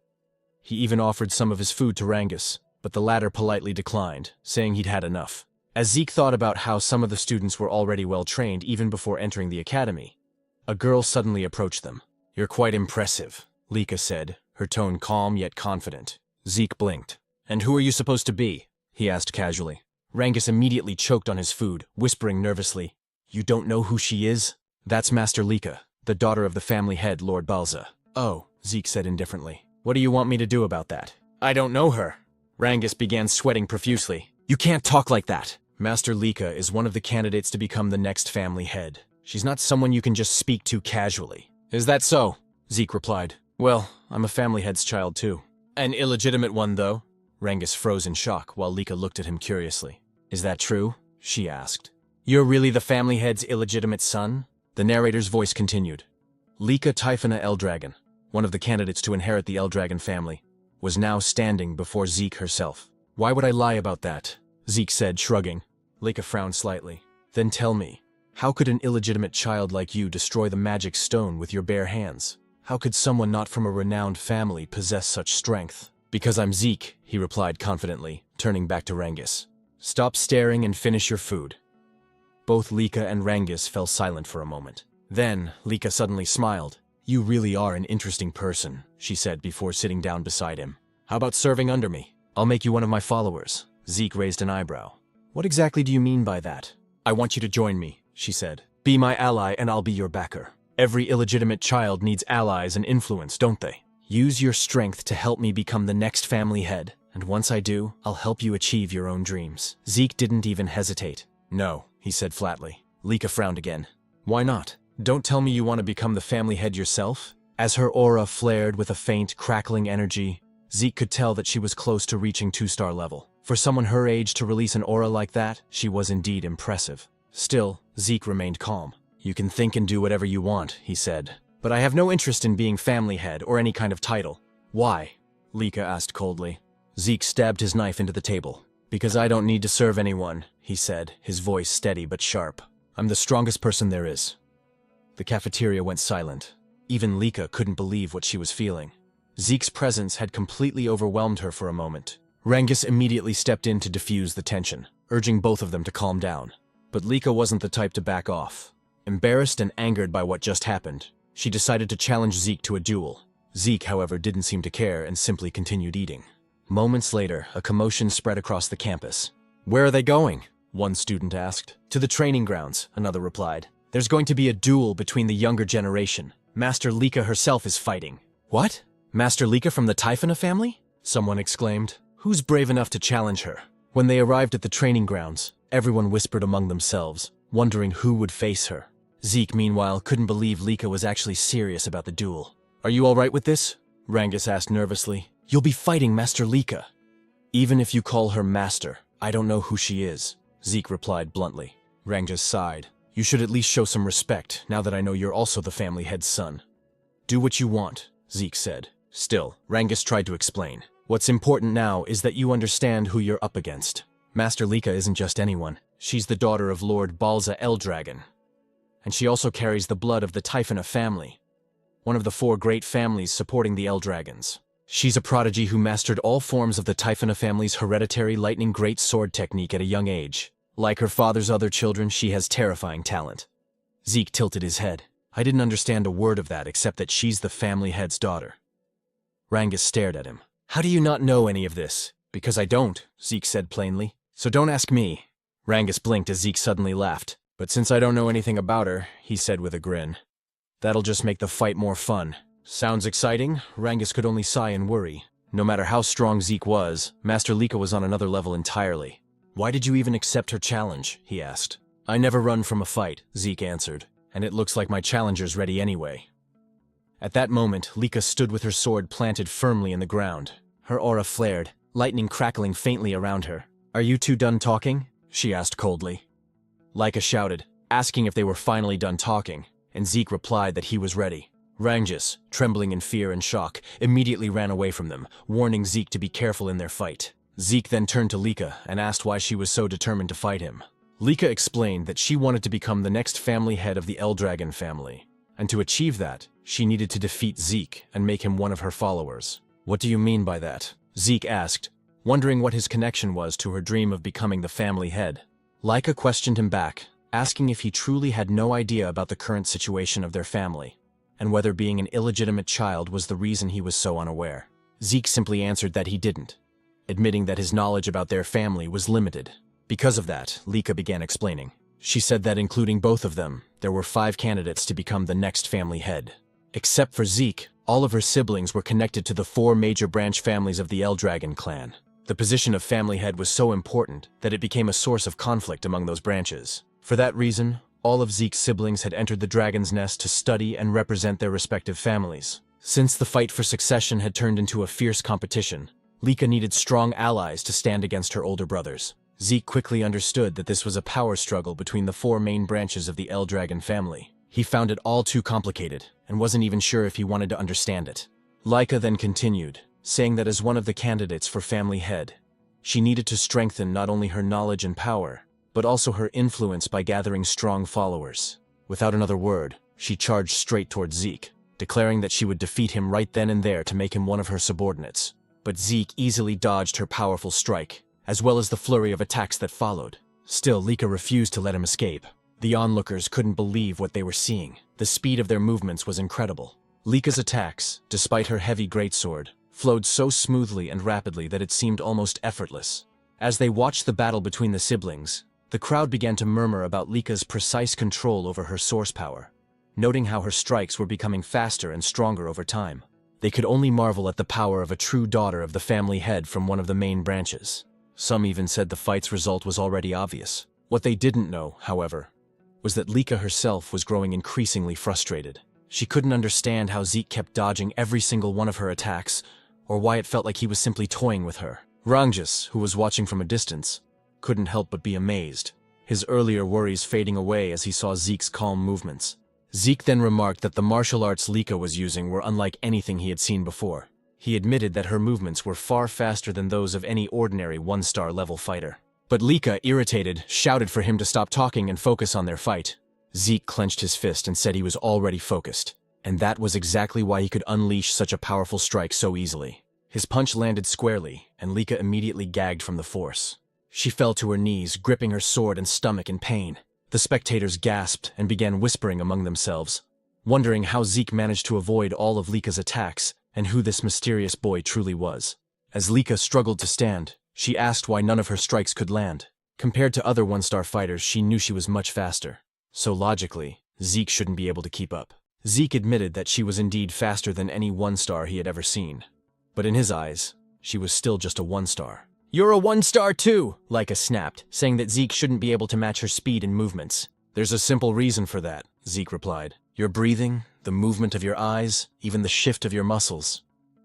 He even offered some of his food to Rangus, but the latter politely declined, saying he'd had enough. As Zeke thought about how some of the students were already well trained even before entering the academy, a girl suddenly approached them. "You're quite impressive," Lika said, her tone calm yet confident. Zeke blinked. "And who are you supposed to be?" he asked casually. Rangus immediately choked on his food, whispering nervously, "You don't know who she is? That's Master Lika, the daughter of the family head, Lord Balza." "Oh," Zeke said indifferently. "What do you want me to do about that?" "I don't know her." Rangus began sweating profusely. "You can't talk like that. Master Lika is one of the candidates to become the next family head. She's not someone you can just speak to casually." "Is that so?" Zeke replied. "Well, I'm a family head's child too." "An illegitimate one, though?" Rangus froze in shock while Lika looked at him curiously. "Is that true?" she asked. "You're really the family head's illegitimate son?" The narrator's voice continued. Lika Typhona Eldragon, one of the candidates to inherit the Eldragon family, was now standing before Zeke herself. "Why would I lie about that?" Zeke said, shrugging. Lika frowned slightly. "Then tell me, how could an illegitimate child like you destroy the magic stone with your bare hands? How could someone not from a renowned family possess such strength?" "Because I'm Zeke," he replied confidently, turning back to Rangus. "Stop staring and finish your food." Both Lika and Rangus fell silent for a moment. Then, Lika suddenly smiled. "You really are an interesting person," she said before sitting down beside him. "How about serving under me? I'll make you one of my followers." Zeke raised an eyebrow. "What exactly do you mean by that?" "I want you to join me," she said. "Be my ally and I'll be your backer. Every illegitimate child needs allies and influence, don't they? Use your strength to help me become the next family head, and once I do, I'll help you achieve your own dreams." Zeke didn't even hesitate. "No," he said flatly. Lika frowned again. "Why not? Don't tell me you want to become the family head yourself?" As her aura flared with a faint, crackling energy, Zeke could tell that she was close to reaching 2-star level. For someone her age to release an aura like that, she was indeed impressive. Still, Zeke remained calm. "You can think and do whatever you want," he said. "But I have no interest in being family head or any kind of title." "Why?" Lika asked coldly. Zeke stabbed his knife into the table. "Because I don't need to serve anyone," he said, his voice steady but sharp. "I'm the strongest person there is." The cafeteria went silent. Even Lika couldn't believe what she was feeling. Zeke's presence had completely overwhelmed her for a moment. Rangus immediately stepped in to diffuse the tension, urging both of them to calm down. But Lika wasn't the type to back off. Embarrassed and angered by what just happened, she decided to challenge Zeke to a duel. Zeke, however, didn't seem to care and simply continued eating. Moments later, a commotion spread across the campus. "Where are they going?" one student asked. To the training grounds, another replied. There's going to be a duel between the younger generation. Master Lika herself is fighting. What? Master Lika from the Typhona family? Someone exclaimed. Who's brave enough to challenge her? When they arrived at the training grounds, everyone whispered among themselves, wondering who would face her. Zeke, meanwhile, couldn't believe Lika was actually serious about the duel. Are you all right with this? Rangus asked nervously. You'll be fighting Master Lika. Even if you call her master, I don't know who she is, Zeke replied bluntly. Rangus sighed. You should at least show some respect, now that I know you're also the family head's son. Do what you want, Zeke said. Still, Rangus tried to explain. What's important now is that you understand who you're up against. Master Lika isn't just anyone. She's the daughter of Lord Balza Eldragon. And she also carries the blood of the Typhona family, one of the 4 great families supporting the Eldragons. She's a prodigy who mastered all forms of the Typhona family's hereditary lightning great sword technique at a young age. Like her father's other children, she has terrifying talent. Zeke tilted his head. I didn't understand a word of that except that she's the family head's daughter. Rangus stared at him. How do you not know any of this? Because I don't, Zeke said plainly. So don't ask me. Rangus blinked as Zeke suddenly laughed. But since I don't know anything about her, he said with a grin. That'll just make the fight more fun. Sounds exciting? Rangus could only sigh and worry. No matter how strong Zeke was, Master Lika was on another level entirely. Why did you even accept her challenge? He asked. I never run from a fight, Zeke answered, and it looks like my challenger's ready anyway. At that moment, Lika stood with her sword planted firmly in the ground. Her aura flared, lightning crackling faintly around her. Are you two done talking? She asked coldly. Lika shouted, asking if they were finally done talking, and Zeke replied that he was ready. Rangus, trembling in fear and shock, immediately ran away from them, warning Zeke to be careful in their fight. Zeke then turned to Lika and asked why she was so determined to fight him. Lika explained that she wanted to become the next family head of the Eldragon family, and to achieve that, she needed to defeat Zeke and make him one of her followers. What do you mean by that? Zeke asked, wondering what his connection was to her dream of becoming the family head. Lika questioned him back, asking if he truly had no idea about the current situation of their family, and whether being an illegitimate child was the reason he was so unaware. Zeke simply answered that he didn't, admitting that his knowledge about their family was limited. Because of that, Lika began explaining. She said that including both of them, there were 5 candidates to become the next family head. Except for Zeke, all of her siblings were connected to the 4 major branch families of the Eldragon clan. The position of family head was so important that it became a source of conflict among those branches. For that reason, all of Zeke's siblings had entered the Dragon's Nest to study and represent their respective families. Since the fight for succession had turned into a fierce competition, Lika needed strong allies to stand against her older brothers. Zeke quickly understood that this was a power struggle between the 4 main branches of the Eldragon family. He found it all too complicated, and wasn't even sure if he wanted to understand it. Lika then continued, saying that as one of the candidates for family head, she needed to strengthen not only her knowledge and power, but also her influence by gathering strong followers. Without another word, she charged straight towards Zeke, declaring that she would defeat him right then and there to make him one of her subordinates. But Zeke easily dodged her powerful strike, as well as the flurry of attacks that followed. Still, Lika refused to let him escape. The onlookers couldn't believe what they were seeing. The speed of their movements was incredible. Lika's attacks, despite her heavy greatsword, flowed so smoothly and rapidly that it seemed almost effortless. As they watched the battle between the siblings, the crowd began to murmur about Lika's precise control over her source power, noting how her strikes were becoming faster and stronger over time. They could only marvel at the power of a true daughter of the family head from one of the main branches. Some even said the fight's result was already obvious. What they didn't know, however, was that Lika herself was growing increasingly frustrated. She couldn't understand how Zeke kept dodging every single one of her attacks, or why it felt like he was simply toying with her. Rangus, who was watching from a distance, couldn't help but be amazed, his earlier worries fading away as he saw Zeke's calm movements. Zeke then remarked that the martial arts Lika was using were unlike anything he had seen before. He admitted that her movements were far faster than those of any ordinary 1-star level fighter. But Lika, irritated, shouted for him to stop talking and focus on their fight. Zeke clenched his fist and said he was already focused, and that was exactly why he could unleash such a powerful strike so easily. His punch landed squarely, and Lika immediately gagged from the force. She fell to her knees, gripping her sword and stomach in pain. The spectators gasped and began whispering among themselves, wondering how Zeke managed to avoid all of Lika's attacks and who this mysterious boy truly was. As Lika struggled to stand, she asked why none of her strikes could land. Compared to other one-star fighters, she knew she was much faster. So logically, Zeke shouldn't be able to keep up. Zeke admitted that she was indeed faster than any one-star he had ever seen. But in his eyes, she was still just a one-star. "You're a one-star too," Leica snapped, saying that Zeke shouldn't be able to match her speed and movements. "There's a simple reason for that," Zeke replied. "Your breathing, the movement of your eyes, even the shift of your muscles.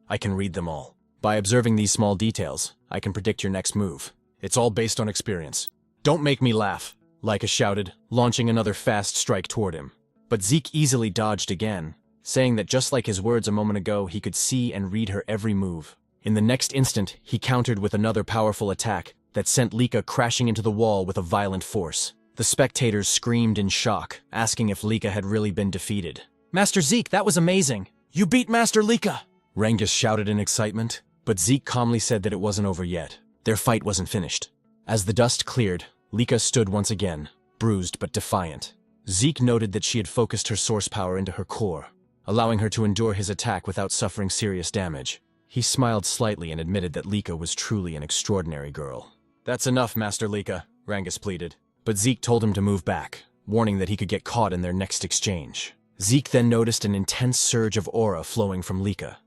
I can read them all. By observing these small details, I can predict your next move. It's all based on experience." "Don't make me laugh," Leica shouted, launching another fast strike toward him. But Zeke easily dodged again, saying that just like his words a moment ago, he could see and read her every move. In the next instant, he countered with another powerful attack that sent Leica crashing into the wall with a violent force. The spectators screamed in shock, asking if Leica had really been defeated. "Master Zeke, that was amazing! You beat Master Leica!" Rangus shouted in excitement, but Zeke calmly said that it wasn't over yet. Their fight wasn't finished. As the dust cleared, Leica stood once again, bruised but defiant. Zeke noted that she had focused her source power into her core, allowing her to endure his attack without suffering serious damage. He smiled slightly and admitted that Leica was truly an extraordinary girl. "That's enough, Master Leica," Rangus pleaded. But Zeke told him to move back, warning that he could get caught in their next exchange. Zeke then noticed an intense surge of aura flowing from Leica.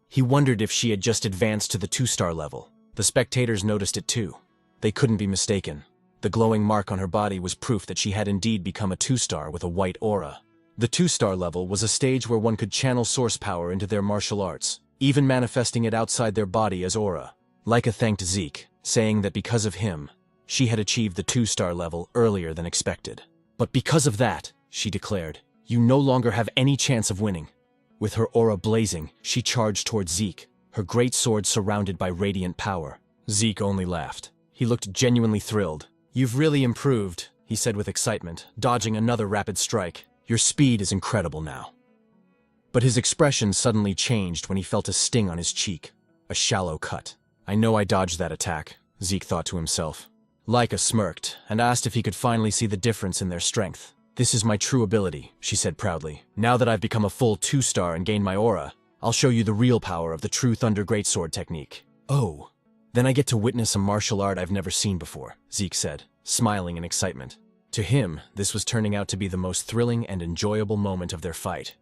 He wondered if she had just advanced to the 2-star level. The spectators noticed it too. They couldn't be mistaken. The glowing mark on her body was proof that she had indeed become a 2-star with a white aura. The 2-star level was a stage where one could channel source power into their martial arts, even manifesting it outside their body as aura. Leica thanked Zeke, saying that because of him, she had achieved the 2-star level earlier than expected. "But because of that," she declared, "you no longer have any chance of winning." With her aura blazing, she charged towards Zeke, her great sword surrounded by radiant power. Zeke only laughed. He looked genuinely thrilled. "You've really improved," he said with excitement, dodging another rapid strike. "Your speed is incredible now." But his expression suddenly changed when he felt a sting on his cheek. A shallow cut. "I know I dodged that attack," Zeke thought to himself. Leica smirked and asked if he could finally see the difference in their strength. "This is my true ability," she said proudly. "Now that I've become a full 2-star and gained my aura, I'll show you the real power of the true Thunder Greatsword technique." "Oh, then I get to witness a martial art I've never seen before," Zeke said, smiling in excitement. To him, this was turning out to be the most thrilling and enjoyable moment of their fight.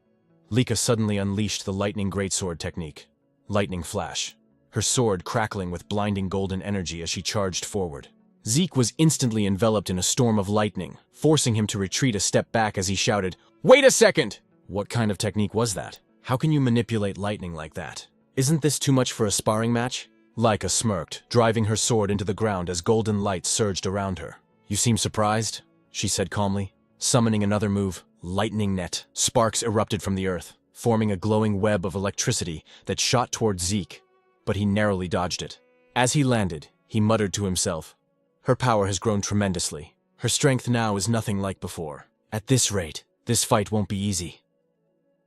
Leica suddenly unleashed the Lightning Greatsword technique. Lightning flash. Her sword crackling with blinding golden energy as she charged forward. Zeke was instantly enveloped in a storm of lightning, forcing him to retreat a step back as he shouted, "Wait a second!" What kind of technique was that? How can you manipulate lightning like that? Isn't this too much for a sparring match? Leica smirked, driving her sword into the ground as golden light surged around her. "You seem surprised?" she said calmly. Summoning another move, Lightning Net, sparks erupted from the earth, forming a glowing web of electricity that shot towards Zeke, but he narrowly dodged it. As he landed, he muttered to himself, "Her power has grown tremendously. Her strength now is nothing like before. At this rate, this fight won't be easy."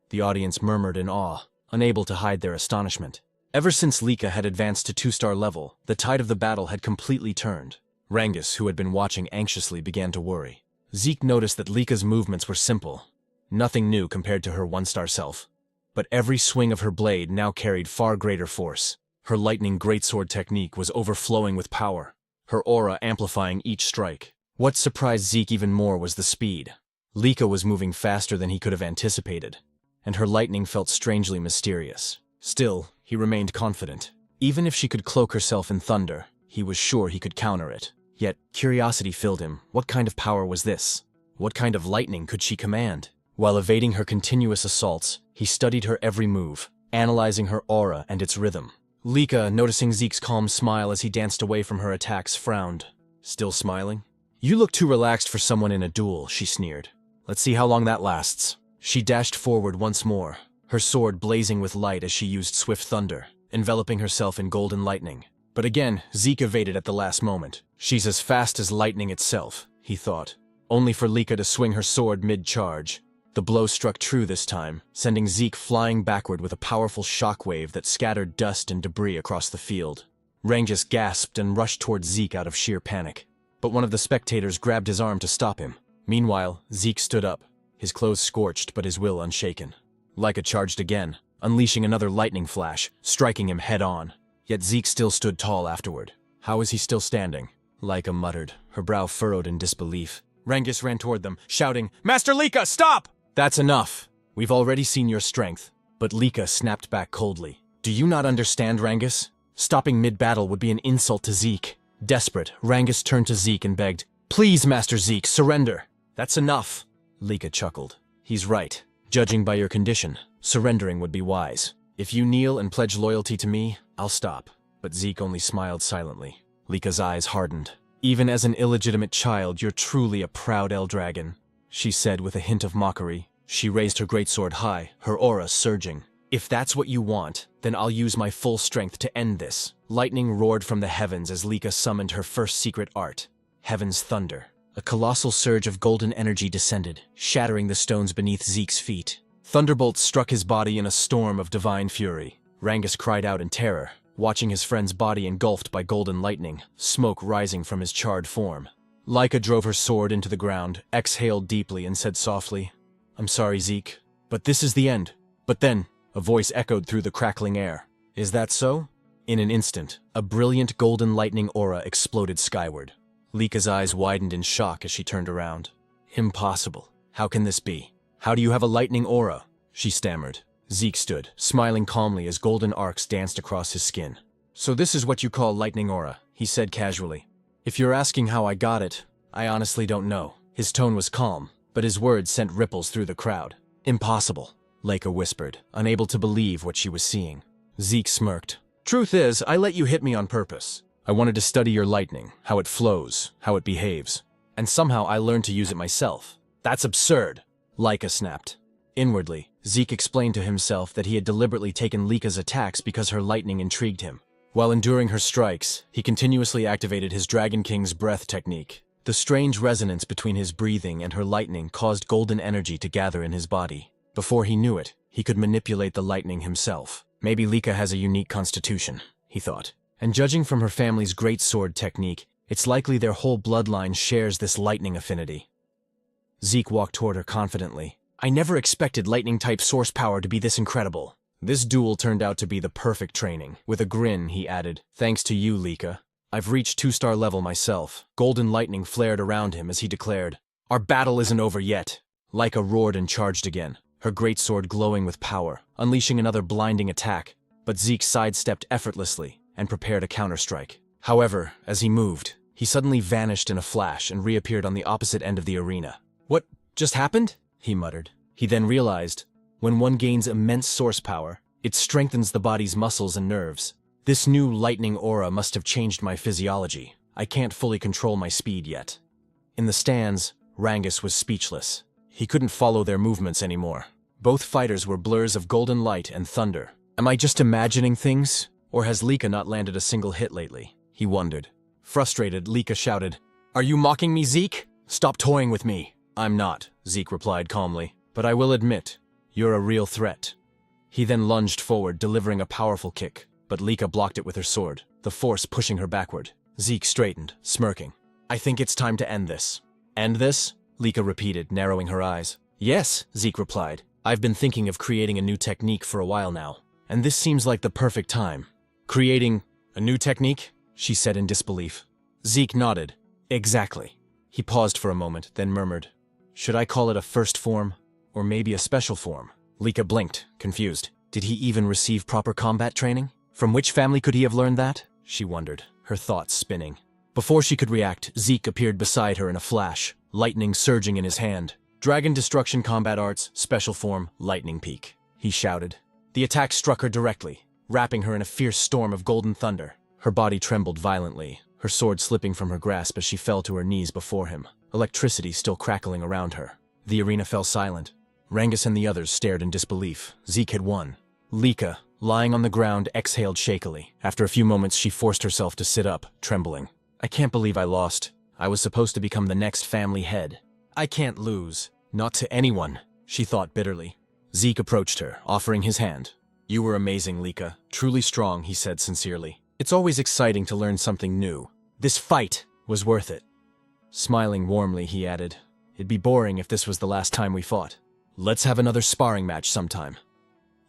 The audience murmured in awe, unable to hide their astonishment. Ever since Leica had advanced to 2-star level, the tide of the battle had completely turned. Rangus, who had been watching anxiously, began to worry. Zeke noticed that Leica's movements were simple, nothing new compared to her 1-star self. But every swing of her blade now carried far greater force. Her Lightning Greatsword technique was overflowing with power, her aura amplifying each strike. What surprised Zeke even more was the speed. Leica was moving faster than he could have anticipated, and her lightning felt strangely mysterious. Still, he remained confident. Even if she could cloak herself in thunder, he was sure he could counter it. Yet, curiosity filled him. What kind of power was this? What kind of lightning could she command? While evading her continuous assaults, he studied her every move, analyzing her aura and its rhythm. Leica, noticing Zeke's calm smile as he danced away from her attacks, frowned. "Still smiling? You look too relaxed for someone in a duel," she sneered. "Let's see how long that lasts." She dashed forward once more, her sword blazing with light as she used swift thunder, enveloping herself in golden lightning. But again, Zeke evaded at the last moment. "She's as fast as lightning itself," he thought, only for Leica to swing her sword mid-charge. The blow struck true this time, sending Zeke flying backward with a powerful shockwave that scattered dust and debris across the field. Rangus gasped and rushed towards Zeke out of sheer panic, but one of the spectators grabbed his arm to stop him. Meanwhile, Zeke stood up, his clothes scorched but his will unshaken. Leica charged again, unleashing another lightning flash, striking him head-on. Yet Zeke still stood tall afterward. How is he still standing? Leica muttered, her brow furrowed in disbelief. Rangus ran toward them, shouting, "Master Lika, stop!" "That's enough. We've already seen your strength." But Lika snapped back coldly. "Do you not understand, Rangus? Stopping mid-battle would be an insult to Zeke." Desperate, Rangus turned to Zeke and begged, "Please, Master Zeke, surrender." "That's enough." Lika chuckled. "He's right. Judging by your condition, surrendering would be wise. If you kneel and pledge loyalty to me, I'll stop." But Zeke only smiled silently. Lika's eyes hardened. "Even as an illegitimate child, you're truly a proud Eldragon," she said with a hint of mockery. She raised her greatsword high, her aura surging. "If that's what you want, then I'll use my full strength to end this." Lightning roared from the heavens as Lika summoned her first secret art, Heaven's Thunder. A colossal surge of golden energy descended, shattering the stones beneath Zeke's feet. Thunderbolts struck his body in a storm of divine fury. Rangus cried out in terror, watching his friend's body engulfed by golden lightning, smoke rising from his charred form. Lika drove her sword into the ground, exhaled deeply, and said softly, "I'm sorry, Zeke, but this is the end." But then, a voice echoed through the crackling air. "Is that so?" In an instant, a brilliant golden lightning aura exploded skyward. Lika's eyes widened in shock as she turned around. "Impossible. How can this be? How do you have a lightning aura?" she stammered. Zeke stood, smiling calmly as golden arcs danced across his skin. "So this is what you call lightning aura," he said casually. "If you're asking how I got it, I honestly don't know." His tone was calm, but his words sent ripples through the crowd. "Impossible," Lika whispered, unable to believe what she was seeing. Zeke smirked. "Truth is, I let you hit me on purpose. I wanted to study your lightning, how it flows, how it behaves. And somehow I learned to use it myself." "That's absurd," Lika snapped. Inwardly, Zeke explained to himself that he had deliberately taken Lika's attacks because her lightning intrigued him. While enduring her strikes, he continuously activated his Dragon King's breath technique. The strange resonance between his breathing and her lightning caused golden energy to gather in his body. Before he knew it, he could manipulate the lightning himself. Maybe Lika has a unique constitution, he thought. And judging from her family's greatsword technique, it's likely their whole bloodline shares this lightning affinity. Zeke walked toward her confidently. "I never expected lightning-type source power to be this incredible." This duel turned out to be the perfect training. With a grin, he added, "Thanks to you, Lika. I've reached 2-star level myself." Golden lightning flared around him as he declared, "Our battle isn't over yet." Lika roared and charged again, her greatsword glowing with power, unleashing another blinding attack. But Zeke sidestepped effortlessly and prepared a counterstrike. However, as he moved, he suddenly vanished in a flash and reappeared on the opposite end of the arena. "What just happened?" he muttered. He then realized, when one gains immense source power, it strengthens the body's muscles and nerves. This new lightning aura must have changed my physiology. I can't fully control my speed yet. In the stands, Rangus was speechless. He couldn't follow their movements anymore. Both fighters were blurs of golden light and thunder. Am I just imagining things? Or has Lika not landed a single hit lately? He wondered. Frustrated, Lika shouted, "Are you mocking me, Zeke? Stop toying with me." "I'm not," Zeke replied calmly, "but I will admit, you're a real threat." He then lunged forward, delivering a powerful kick, but Lika blocked it with her sword, the force pushing her backward. Zeke straightened, smirking. "I think it's time to end this." "End this?" Lika repeated, narrowing her eyes. "Yes," Zeke replied. "I've been thinking of creating a new technique for a while now, and this seems like the perfect time." "Creating a new technique?" she said in disbelief. Zeke nodded. "Exactly." He paused for a moment, then murmured, "Should I call it a first form, or maybe a special form?" Lika blinked, confused. Did he even receive proper combat training? From which family could he have learned that? She wondered, her thoughts spinning. Before she could react, Zeke appeared beside her in a flash, lightning surging in his hand. "Dragon Destruction Combat Arts, Special Form, Lightning Peak," he shouted. The attack struck her directly, wrapping her in a fierce storm of golden thunder. Her body trembled violently, her sword slipping from her grasp as she fell to her knees before him, electricity still crackling around her. The arena fell silent. Rangus and the others stared in disbelief. Zeke had won. Lika, lying on the ground, exhaled shakily. After a few moments, she forced herself to sit up, trembling. "I can't believe I lost. I was supposed to become the next family head. I can't lose. Not to anyone," she thought bitterly. Zeke approached her, offering his hand. "You were amazing, Lika. Truly strong," he said sincerely. "It's always exciting to learn something new. This fight was worth it." Smiling warmly, he added, "It'd be boring if this was the last time we fought. Let's have another sparring match sometime."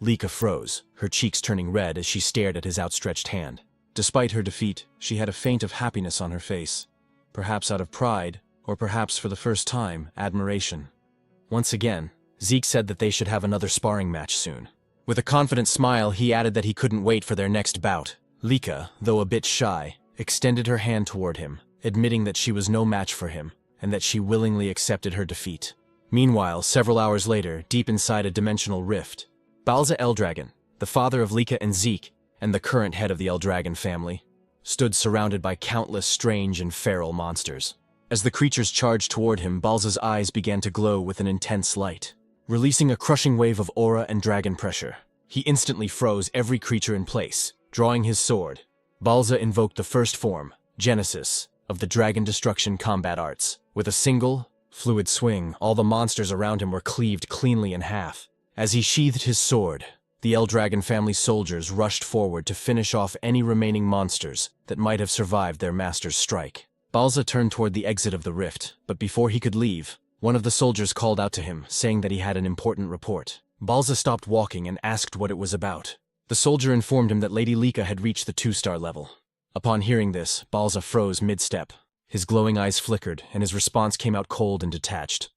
Lika froze, her cheeks turning red as she stared at his outstretched hand. Despite her defeat, she had a feint of happiness on her face. Perhaps out of pride, or perhaps for the first time, admiration. Once again, Zeke said that they should have another sparring match soon. With a confident smile, he added that he couldn't wait for their next bout. Lika, though a bit shy, extended her hand toward him, admitting that she was no match for him, and that she willingly accepted her defeat. Meanwhile, several hours later, deep inside a dimensional rift, Balza Eldragon, the father of Lika and Zeke, and the current head of the Eldragon family, stood surrounded by countless strange and feral monsters. As the creatures charged toward him, Balza's eyes began to glow with an intense light. Releasing a crushing wave of aura and dragon pressure, he instantly froze every creature in place. Drawing his sword, Balza invoked the first form, Genesis, of the Dragon Destruction combat arts. With a single, fluid swing, all the monsters around him were cleaved cleanly in half. As he sheathed his sword, the Eldragon family soldiers rushed forward to finish off any remaining monsters that might have survived their master's strike. Balza turned toward the exit of the rift, but before he could leave, one of the soldiers called out to him, saying that he had an important report. Balza stopped walking and asked what it was about. The soldier informed him that Lady Lika had reached the 2-star level. Upon hearing this, Balza froze mid-step. His glowing eyes flickered, and his response came out cold and detached.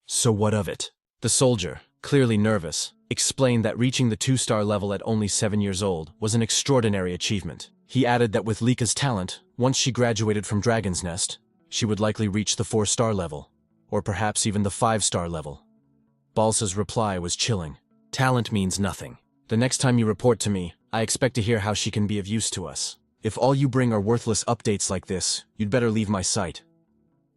So what of it? The soldier, clearly nervous, explained that reaching the 2-star level at only 7 years old was an extraordinary achievement. He added that with Lika's talent, once she graduated from Dragon's Nest, she would likely reach the 4-star level, or perhaps even the 5-star level. Balza's reply was chilling. Talent means nothing. The next time you report to me, I expect to hear how she can be of use to us. If all you bring are worthless updates like this, you'd better leave my sight.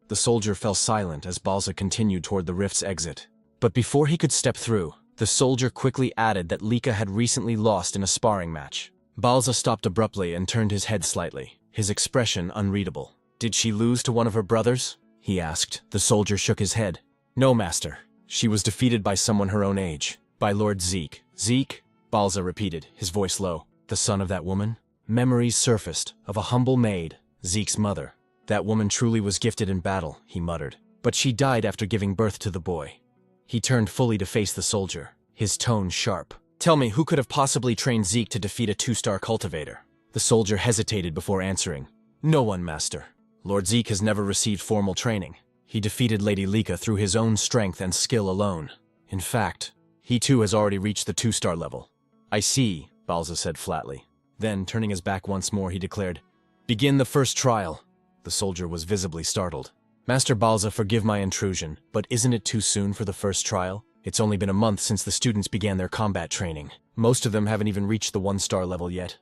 The soldier fell silent as Balza continued toward the rift's exit. But before he could step through, the soldier quickly added that Lika had recently lost in a sparring match. Balza stopped abruptly and turned his head slightly, his expression unreadable. Did she lose to one of her brothers? He asked. The soldier shook his head. No, master. She was defeated by someone her own age. By Lord Zeke. Zeke? Balza repeated, his voice low. The son of that woman? Memories surfaced, of a humble maid, Zeke's mother. That woman truly was gifted in battle, he muttered. But she died after giving birth to the boy. He turned fully to face the soldier, his tone sharp. Tell me, who could have possibly trained Zeke to defeat a 2-star cultivator? The soldier hesitated before answering. No one, master. Lord Zeke has never received formal training. He defeated Lady Lika through his own strength and skill alone. In fact, he too has already reached the 2-star level. I see, Balza said flatly. Then, turning his back once more, he declared, Begin the first trial. The soldier was visibly startled. Master Balza, forgive my intrusion, but isn't it too soon for the first trial? It's only been a month since the students began their combat training. Most of them haven't even reached the 1-star level yet.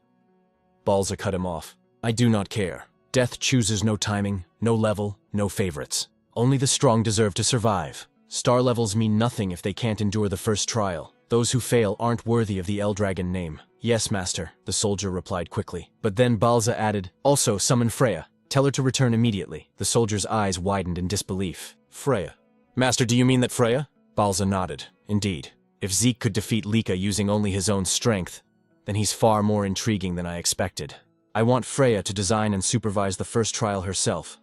Balza cut him off. I do not care. Death chooses no timing, no level, no favorites. Only the strong deserve to survive. Star levels mean nothing if they can't endure the first trial. Those who fail aren't worthy of the Eldragon name. Yes, master, the soldier replied quickly. But then Balza added, Also summon Freya. Tell her to return immediately. The soldier's eyes widened in disbelief. Freya. Master, do you mean that Freya? Balza nodded. Indeed. If Zeke could defeat Lika using only his own strength, then he's far more intriguing than I expected. I want Freya to design and supervise the first trial herself,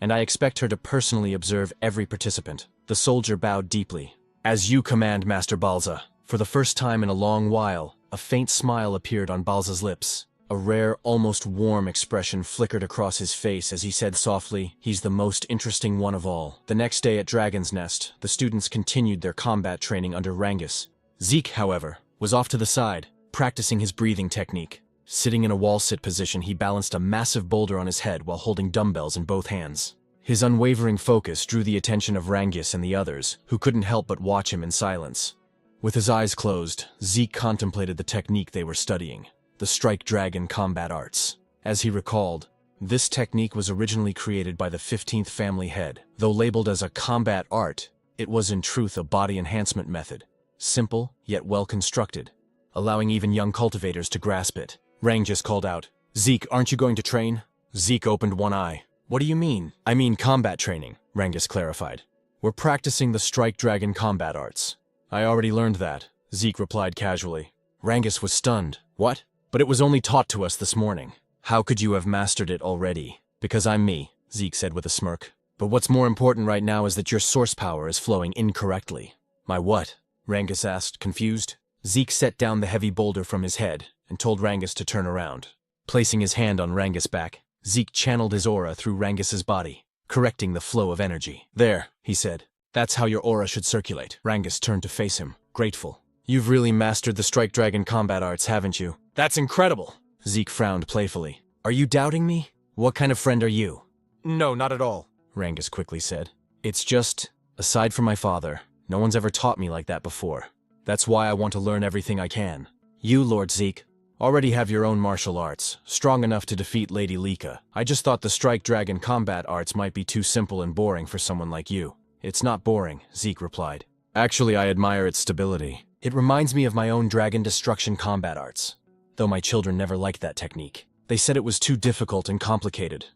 and I expect her to personally observe every participant. The soldier bowed deeply. As you command, Master Balza. For the first time in a long while, a faint smile appeared on Balza's lips. A rare, almost warm expression flickered across his face as he said softly, He's the most interesting one of all. The next day at Dragon's Nest, the students continued their combat training under Rangus. Zeke, however, was off to the side, practicing his breathing technique. Sitting in a wall-sit position, he balanced a massive boulder on his head while holding dumbbells in both hands. His unwavering focus drew the attention of Rangus and the others, who couldn't help but watch him in silence. With his eyes closed, Zeke contemplated the technique they were studying, the Strike Dragon combat arts. As he recalled, this technique was originally created by the 15th family head. Though labeled as a combat art, it was in truth a body enhancement method, simple yet well-constructed, allowing even young cultivators to grasp it. Rangus called out, Zeke, aren't you going to train? Zeke opened one eye. What do you mean? I mean combat training, Rangus clarified. We're practicing the Strike Dragon combat arts. I already learned that, Zeke replied casually. Rangus was stunned. What? But it was only taught to us this morning. How could you have mastered it already? Because I'm me, Zeke said with a smirk. But what's more important right now is that your source power is flowing incorrectly. My what? Rangus asked, confused. Zeke set down the heavy boulder from his head and told Rangus to turn around. Placing his hand on Rangus' back, Zeke channeled his aura through Rangus's body. correcting the flow of energy. "There," he said. "That's how your aura should circulate." Rangus turned to face him, grateful. "You've really mastered the Strike Dragon combat arts, haven't you?" "That's incredible!" Zeke frowned playfully. "Are you doubting me? What kind of friend are you?" "No, not at all," Rangus quickly said. "It's just, aside from my father, no one's ever taught me like that before. That's why I want to learn everything I can. You, Lord Zeke, already have your own martial arts, strong enough to defeat Lady Lika. I just thought the Strike Dragon combat arts might be too simple and boring for someone like you." "It's not boring," Zeke replied. "Actually, I admire its stability. It reminds me of my own Dragon Destruction combat arts, though my children never liked that technique. They said it was too difficult and complicated."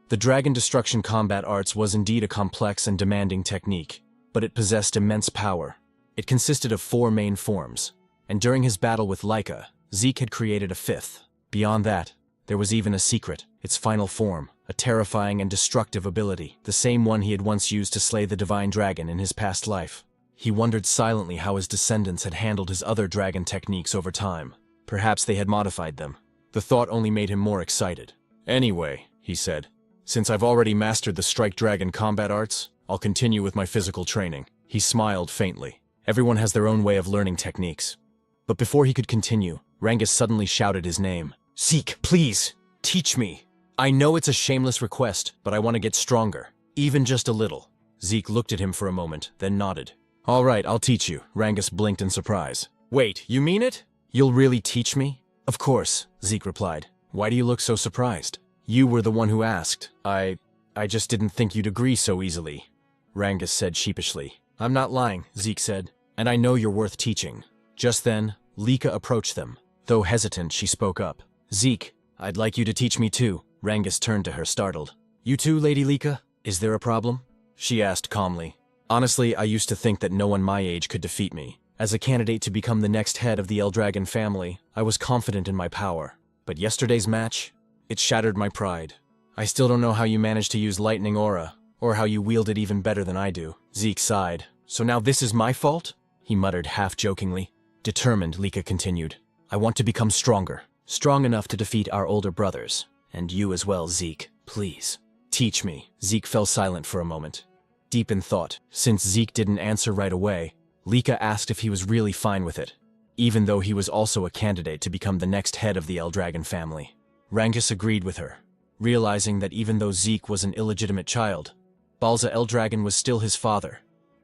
The Dragon Destruction combat arts was indeed a complex and demanding technique, but it possessed immense power. It consisted of 4 main forms, and during his battle with Lika, Zeke had created a 5th. Beyond that, there was even a secret, its final form, a terrifying and destructive ability, the same one he had once used to slay the Divine Dragon in his past life. He wondered silently how his descendants had handled his other dragon techniques over time. Perhaps they had modified them. The thought only made him more excited. "Anyway," he said, "since I've already mastered the Strike Dragon combat arts, I'll continue with my physical training." He smiled faintly. Everyone has their own way of learning techniques. But before he could continue, Rangus suddenly shouted his name. "Zeke, please, teach me. I know it's a shameless request, but I want to get stronger, even just a little." Zeke looked at him for a moment, then nodded. "All right, I'll teach you." Rangus blinked in surprise. "Wait, you mean it? You'll really teach me?" "Of course," Zeke replied. "Why do you look so surprised? You were the one who asked. I just didn't think you'd agree so easily," Rangus said sheepishly. "I'm not lying," Zeke said, "and I know you're worth teaching." Just then, Lika approached them. Though hesitant, she spoke up. "Zeke, I'd like you to teach me too." Rangus turned to her, startled. "You too, Lady Lika? Is there a problem?" she asked calmly. "Honestly, I used to think that no one my age could defeat me. As a candidate to become the next head of the Eldragon family, I was confident in my power. But yesterday's match, it shattered my pride. I still don't know how you managed to use Lightning Aura, or how you wield it even better than I do." Zeke sighed. "So now this is my fault?" he muttered half-jokingly. Determined, Lika continued. "I want to become stronger. Strong enough to defeat our older brothers. And you as well, Zeke. Please, teach me." Zeke fell silent for a moment, deep in thought. Since Zeke didn't answer right away, Lika asked if he was really fine with it, even though he was also a candidate to become the next head of the Eldragon family. Rangus agreed with her, realizing that even though Zeke was an illegitimate child, Balza Eldragon was still his father,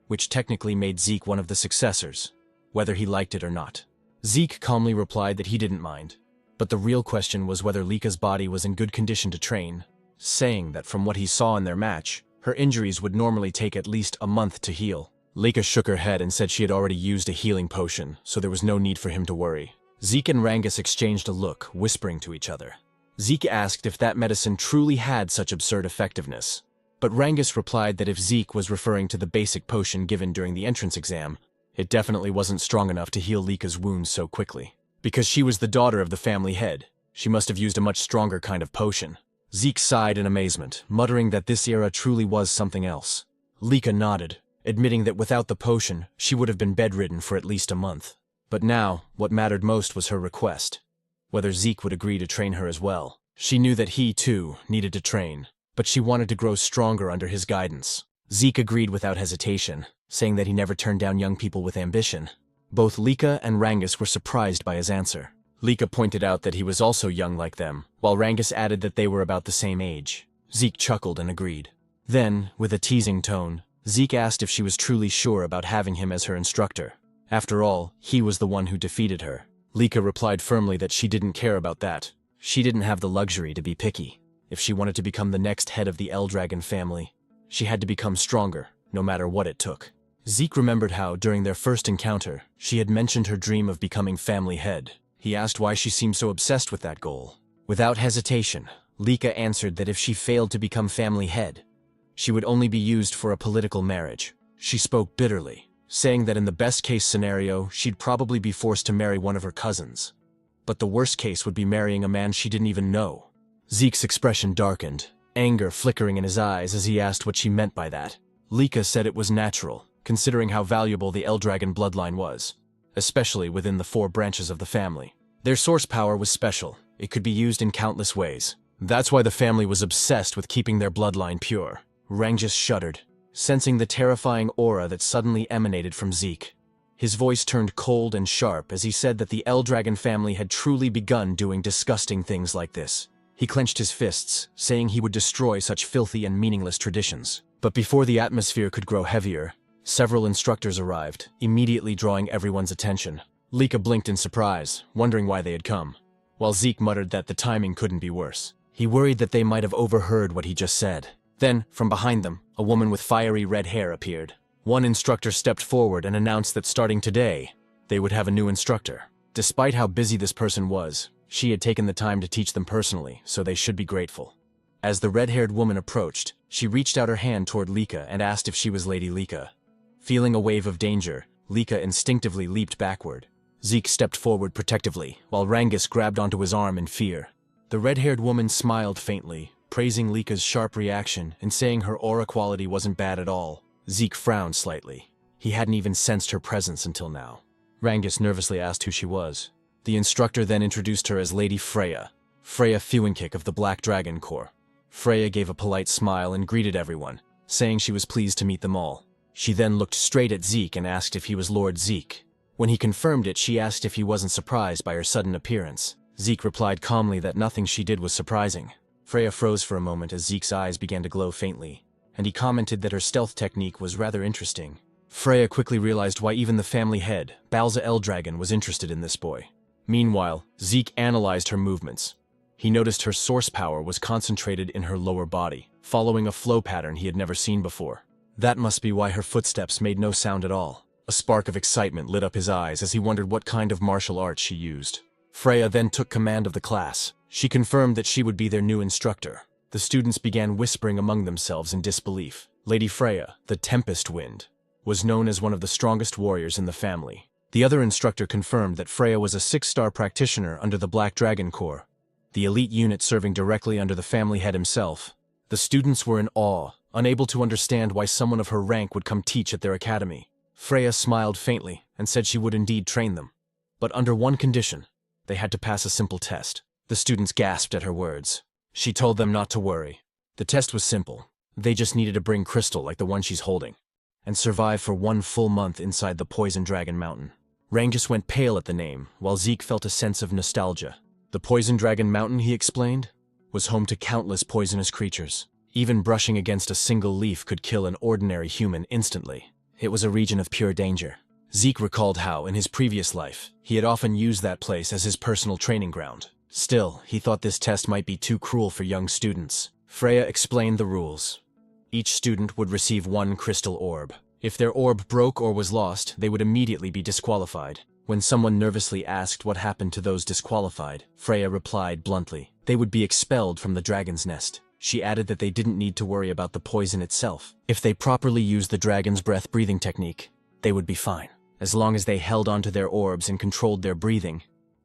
which technically made Zeke one of the successors, whether he liked it or not. Zeke calmly replied that he didn't mind, but the real question was whether Lika's body was in good condition to train, saying that from what he saw in their match, her injuries would normally take at least a month to heal. Lika shook her head and said she had already used a healing potion, so there was no need for him to worry. Zeke and Rangus exchanged a look, whispering to each other. Zeke asked if that medicine truly had such absurd effectiveness, but Rangus replied that if Zeke was referring to the basic potion given during the entrance exam, it definitely wasn't strong enough to heal Lika's wounds so quickly. Because she was the daughter of the family head, she must have used a much stronger kind of potion. Zeke sighed in amazement, muttering that this era truly was something else. Lika nodded, admitting that without the potion, she would have been bedridden for at least a month. But now, what mattered most was her request, whether Zeke would agree to train her as well. She knew that he, too, needed to train, but she wanted to grow stronger under his guidance. Zeke agreed without hesitation, saying that he never turned down young people with ambition. Both Lika and Rangus were surprised by his answer. Lika pointed out that he was also young like them, while Rangus added that they were about the same age. Zeke chuckled and agreed. Then, with a teasing tone, Zeke asked if she was truly sure about having him as her instructor. After all, he was the one who defeated her. Lika replied firmly that she didn't care about that. She didn't have the luxury to be picky. If she wanted to become the next head of the Eldragon family, she had to become stronger, no matter what it took. Zeke remembered how, during their first encounter, she had mentioned her dream of becoming family head. He asked why she seemed so obsessed with that goal. Without hesitation, Lika answered that if she failed to become family head, she would only be used for a political marriage. She spoke bitterly, saying that in the best-case scenario, she'd probably be forced to marry one of her cousins. But the worst case would be marrying a man she didn't even know. Zeke's expression darkened, anger flickering in his eyes as he asked what she meant by that. Lika said it was natural, considering how valuable the Eldragon bloodline was, especially within the 4 branches of the family. Their source power was special. It could be used in countless ways. That's why the family was obsessed with keeping their bloodline pure. Rangus shuddered, sensing the terrifying aura that suddenly emanated from Zeke. His voice turned cold and sharp as he said that the Eldragon family had truly begun doing disgusting things like this. He clenched his fists, saying he would destroy such filthy and meaningless traditions. But before the atmosphere could grow heavier, several instructors arrived, immediately drawing everyone's attention. Lika blinked in surprise, wondering why they had come, while Zeke muttered that the timing couldn't be worse. He worried that they might have overheard what he just said. Then, from behind them, a woman with fiery red hair appeared. One instructor stepped forward and announced that starting today, they would have a new instructor. Despite how busy this person was, she had taken the time to teach them personally, so they should be grateful. As the red-haired woman approached, she reached out her hand toward Lika and asked if she was Lady Lika. Feeling a wave of danger, Lika instinctively leaped backward. Zeke stepped forward protectively, while Rangus grabbed onto his arm in fear. The red-haired woman smiled faintly, praising Lika's sharp reaction and saying her aura quality wasn't bad at all. Zeke frowned slightly. He hadn't even sensed her presence until now. Rangus nervously asked who she was. The instructor then introduced her as Lady Freya, Freya Fewinkick of the Black Dragon Corps. Freya gave a polite smile and greeted everyone, saying she was pleased to meet them all. She then looked straight at Zeke and asked if he was Lord Zeke. When he confirmed it, she asked if he wasn't surprised by her sudden appearance. Zeke replied calmly that nothing she did was surprising. Freya froze for a moment as Zeke's eyes began to glow faintly, and he commented that her stealth technique was rather interesting. Freya quickly realized why even the family head, Balza Eldragon, was interested in this boy. Meanwhile, Zeke analyzed her movements. He noticed her source power was concentrated in her lower body, following a flow pattern he had never seen before. That must be why her footsteps made no sound at all. A spark of excitement lit up his eyes as he wondered what kind of martial arts she used. Freya then took command of the class. She confirmed that she would be their new instructor. The students began whispering among themselves in disbelief. Lady Freya, the Tempest Wind, was known as one of the strongest warriors in the family. The other instructor confirmed that Freya was a 6-star practitioner under the Black Dragon Corps, the elite unit serving directly under the family head himself. The students were in awe, unable to understand why someone of her rank would come teach at their academy. Freya smiled faintly and said she would indeed train them, but under one condition: they had to pass a simple test. The students gasped at her words. She told them not to worry. The test was simple. They just needed to bring crystal like the one she's holding, and survive for 1 full month inside the Poison Dragon Mountain. Rangus went pale at the name, while Zeke felt a sense of nostalgia. The Poison Dragon Mountain, he explained, was home to countless poisonous creatures. Even brushing against a single leaf could kill an ordinary human instantly. It was a region of pure danger. Zeke recalled how, in his previous life, he had often used that place as his personal training ground. Still, he thought this test might be too cruel for young students. Freya explained the rules. Each student would receive 1 crystal orb. If their orb broke or was lost, they would immediately be disqualified. When someone nervously asked what happened to those disqualified, Freya replied bluntly, they would be expelled from the dragon's nest. She added that they didn't need to worry about the poison itself. If they properly used the dragon's breath breathing technique, they would be fine. As long as they held onto their orbs and controlled their breathing,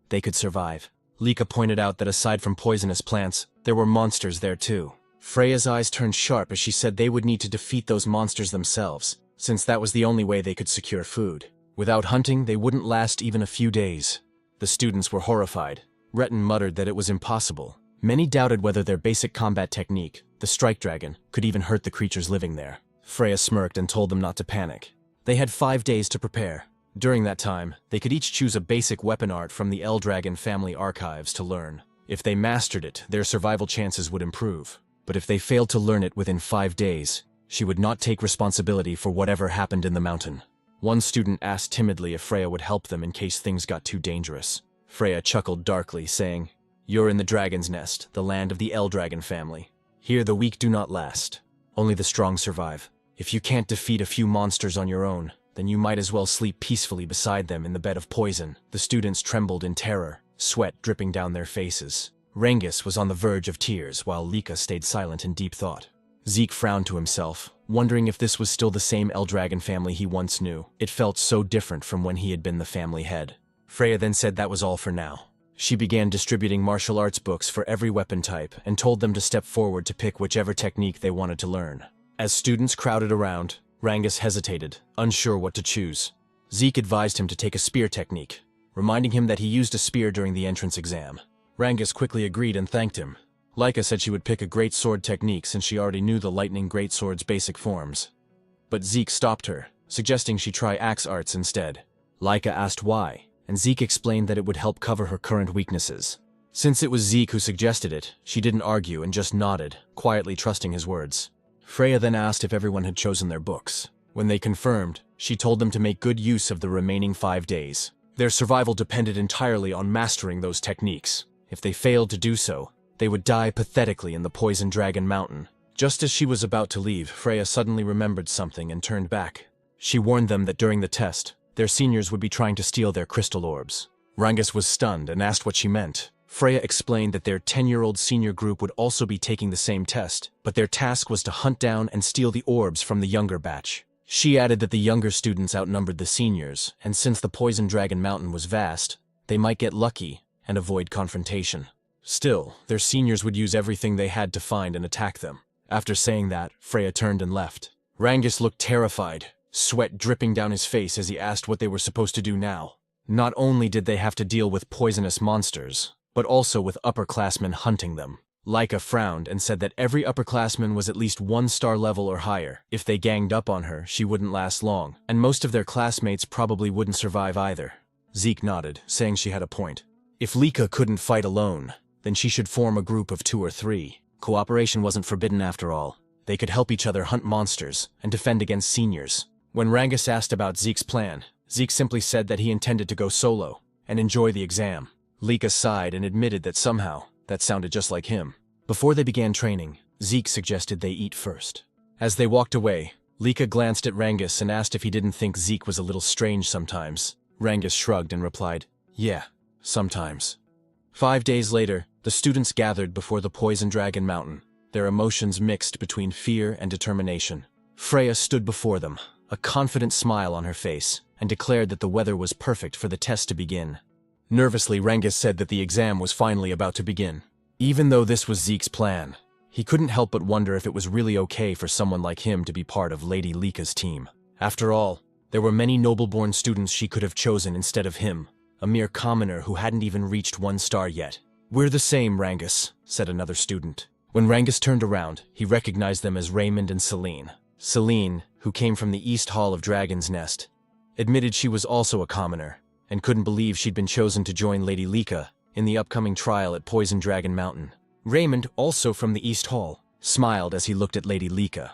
they could survive. Lika pointed out that aside from poisonous plants, there were monsters there too. Freya's eyes turned sharp as she said they would need to defeat those monsters themselves, since that was the only way they could secure food. Without hunting, they wouldn't last even a few days. The students were horrified. Retin muttered that it was impossible. Many doubted whether their basic combat technique, the Strike Dragon, could even hurt the creatures living there. Freya smirked and told them not to panic. They had 5 days to prepare. During that time, they could each choose a basic weapon art from the Eldragon family archives to learn. If they mastered it, their survival chances would improve. But if they failed to learn it within 5 days, she would not take responsibility for whatever happened in the mountain. One student asked timidly if Freya would help them in case things got too dangerous. Freya chuckled darkly, saying, "You're in the Dragon's Nest, the land of the Eldragon family. Here the weak do not last. Only the strong survive. If you can't defeat a few monsters on your own, then you might as well sleep peacefully beside them in the bed of poison." The students trembled in terror, sweat dripping down their faces. Rangus was on the verge of tears, while Lika stayed silent in deep thought. Zeke frowned to himself, wondering if this was still the same Eldragon family he once knew. It felt so different from when he had been the family head. Freya then said that was all for now. She began distributing martial arts books for every weapon type and told them to step forward to pick whichever technique they wanted to learn. As students crowded around, Rangus hesitated, unsure what to choose. Zeke advised him to take a spear technique, reminding him that he used a spear during the entrance exam. Rangus quickly agreed and thanked him. Leica said she would pick a great sword technique since she already knew the lightning greatsword's basic forms. But Zeke stopped her, suggesting she try axe arts instead. Leica asked why, and Zeke explained that it would help cover her current weaknesses. Since it was Zeke who suggested it, she didn't argue and just nodded, quietly trusting his words. Freya then asked if everyone had chosen their books. When they confirmed, she told them to make good use of the remaining 5 days. Their survival depended entirely on mastering those techniques. If they failed to do so, they would die pathetically in the Poison Dragon Mountain. Just as she was about to leave, Freya suddenly remembered something and turned back. She warned them that during the test, their seniors would be trying to steal their crystal orbs. Rangus was stunned and asked what she meant. Freya explained that their 10-year-old senior group would also be taking the same test, but their task was to hunt down and steal the orbs from the younger batch. She added that the younger students outnumbered the seniors, and since the Poison Dragon Mountain was vast, they might get lucky and avoid confrontation. Still, their seniors would use everything they had to find and attack them. After saying that, Freya turned and left. Rangus looked terrified, sweat dripping down his face as he asked what they were supposed to do now. Not only did they have to deal with poisonous monsters, but also with upperclassmen hunting them. Leica frowned and said that every upperclassman was at least 1-star level or higher. If they ganged up on her, she wouldn't last long, and most of their classmates probably wouldn't survive either. Zeke nodded, saying she had a point. If Leica couldn't fight alone, then she should form a group of 2 or 3. Cooperation wasn't forbidden after all. They could help each other hunt monsters and defend against seniors. When Rangus asked about Zeke's plan, Zeke simply said that he intended to go solo and enjoy the exam. Leica sighed and admitted that somehow, that sounded just like him. Before they began training, Zeke suggested they eat first. As they walked away, Leica glanced at Rangus and asked if he didn't think Zeke was a little strange sometimes. Rangus shrugged and replied, "Yeah, sometimes." 5 days later, the students gathered before the Poison Dragon Mountain, their emotions mixed between fear and determination. Freya stood before them, a confident smile on her face, and declared that the weather was perfect for the test to begin. Nervously, Rangus said that the exam was finally about to begin. Even though this was Zeke's plan, he couldn't help but wonder if it was really okay for someone like him to be part of Lady Leica's team. After all, there were many noble-born students she could have chosen instead of him, a mere commoner who hadn't even reached 1 star yet. "We're the same, Rangus," said another student. When Rangus turned around, he recognized them as Raymond and Celine. Celine, who came from the East Hall of Dragon's Nest, admitted she was also a commoner, and couldn't believe she'd been chosen to join Lady Leica in the upcoming trial at Poison Dragon Mountain. Raymond, also from the East Hall, smiled as he looked at Lady Leica.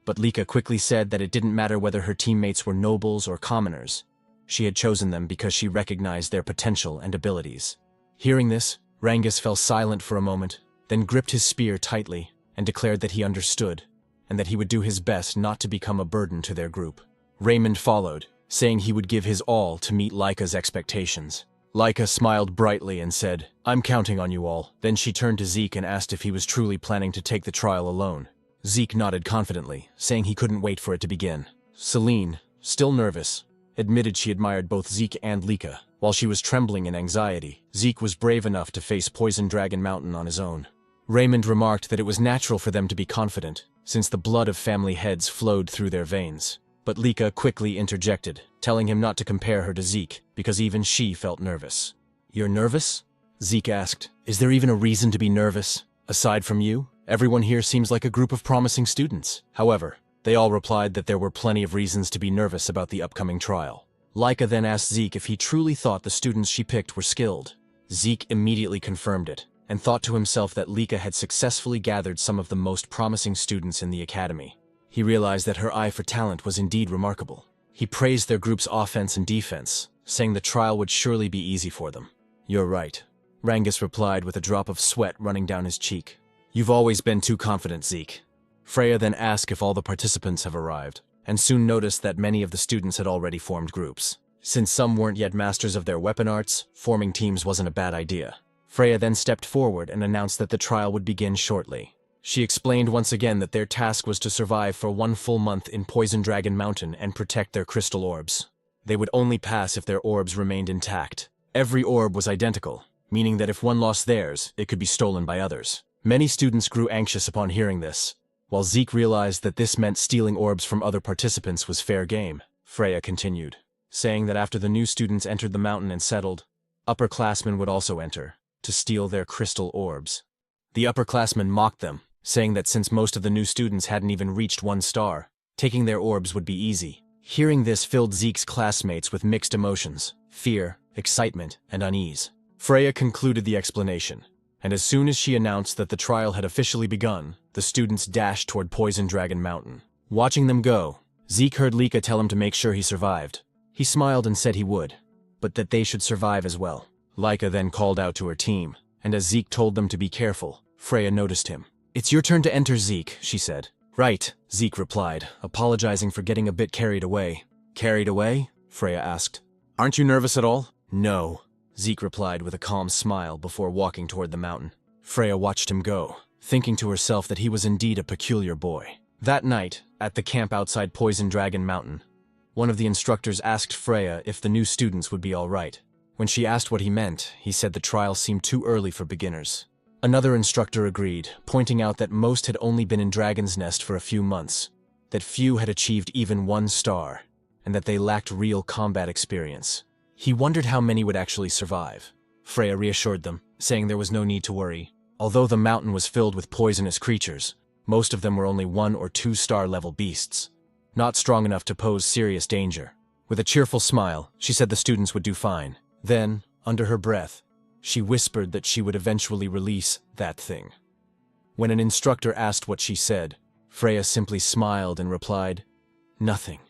But Leica quickly said that it didn't matter whether her teammates were nobles or commoners. She had chosen them because she recognized their potential and abilities. Hearing this, Rangus fell silent for a moment, then gripped his spear tightly and declared that he understood, and that he would do his best not to become a burden to their group. Raymond followed, saying he would give his all to meet Leica's expectations. Leica smiled brightly and said, "I'm counting on you all." Then she turned to Zeke and asked if he was truly planning to take the trial alone. Zeke nodded confidently, saying he couldn't wait for it to begin. Celine, still nervous, admitted she admired both Zeke and Leica. While she was trembling in anxiety, Zeke was brave enough to face Poison Dragon Mountain on his own. Raymond remarked that it was natural for them to be confident, since the blood of family heads flowed through their veins. But Leica quickly interjected, telling him not to compare her to Zeke, because even she felt nervous. "You're nervous?" Zeke asked. "Is there even a reason to be nervous? Aside from you, everyone here seems like a group of promising students." However, they all replied that there were plenty of reasons to be nervous about the upcoming trial. Leica then asked Zeke if he truly thought the students she picked were skilled. Zeke immediately confirmed it, and thought to himself that Leica had successfully gathered some of the most promising students in the academy. He realized that her eye for talent was indeed remarkable. He praised their group's offense and defense, saying the trial would surely be easy for them. "You're right," Rangus replied with a drop of sweat running down his cheek. "You've always been too confident, Zeke." Freya then asked if all the participants have arrived, and soon noticed that many of the students had already formed groups. Since some weren't yet masters of their weapon arts, forming teams wasn't a bad idea. Freya then stepped forward and announced that the trial would begin shortly. She explained once again that their task was to survive for 1 full month in Poison Dragon Mountain and protect their crystal orbs. They would only pass if their orbs remained intact. Every orb was identical, meaning that if one lost theirs, it could be stolen by others. Many students grew anxious upon hearing this, while Zeke realized that this meant stealing orbs from other participants was fair game. Freya continued, saying that after the new students entered the mountain and settled, upperclassmen would also enter, to steal their crystal orbs. The upperclassmen mocked them, saying that since most of the new students hadn't even reached 1 star, taking their orbs would be easy. Hearing this filled Zeke's classmates with mixed emotions, fear, excitement, and unease. Freya concluded the explanation, and as soon as she announced that the trial had officially begun, the students dashed toward Poison Dragon Mountain. Watching them go, Zeke heard Lika tell him to make sure he survived. He smiled and said he would, but that they should survive as well. Lika then called out to her team, and as Zeke told them to be careful, Freya noticed him. "It's your turn to enter, Zeke," she said. "Right," Zeke replied, apologizing for getting a bit carried away. "Carried away?" Freya asked. "Aren't you nervous at all?" "No," Zeke replied with a calm smile before walking toward the mountain. Freya watched him go, thinking to herself that he was indeed a peculiar boy. That night, at the camp outside Poison Dragon Mountain, one of the instructors asked Freya if the new students would be all right. When she asked what he meant, he said the trial seemed too early for beginners. Another instructor agreed, pointing out that most had only been in Dragon's Nest for a few months, that few had achieved even 1 star, and that they lacked real combat experience. He wondered how many would actually survive. Freya reassured them, saying there was no need to worry. Although the mountain was filled with poisonous creatures, most of them were only 1 or 2 star level beasts, not strong enough to pose serious danger. With a cheerful smile, she said the students would do fine. Then, under her breath, she whispered that she would eventually release that thing. When an instructor asked what she said, Freya simply smiled and replied, "Nothing."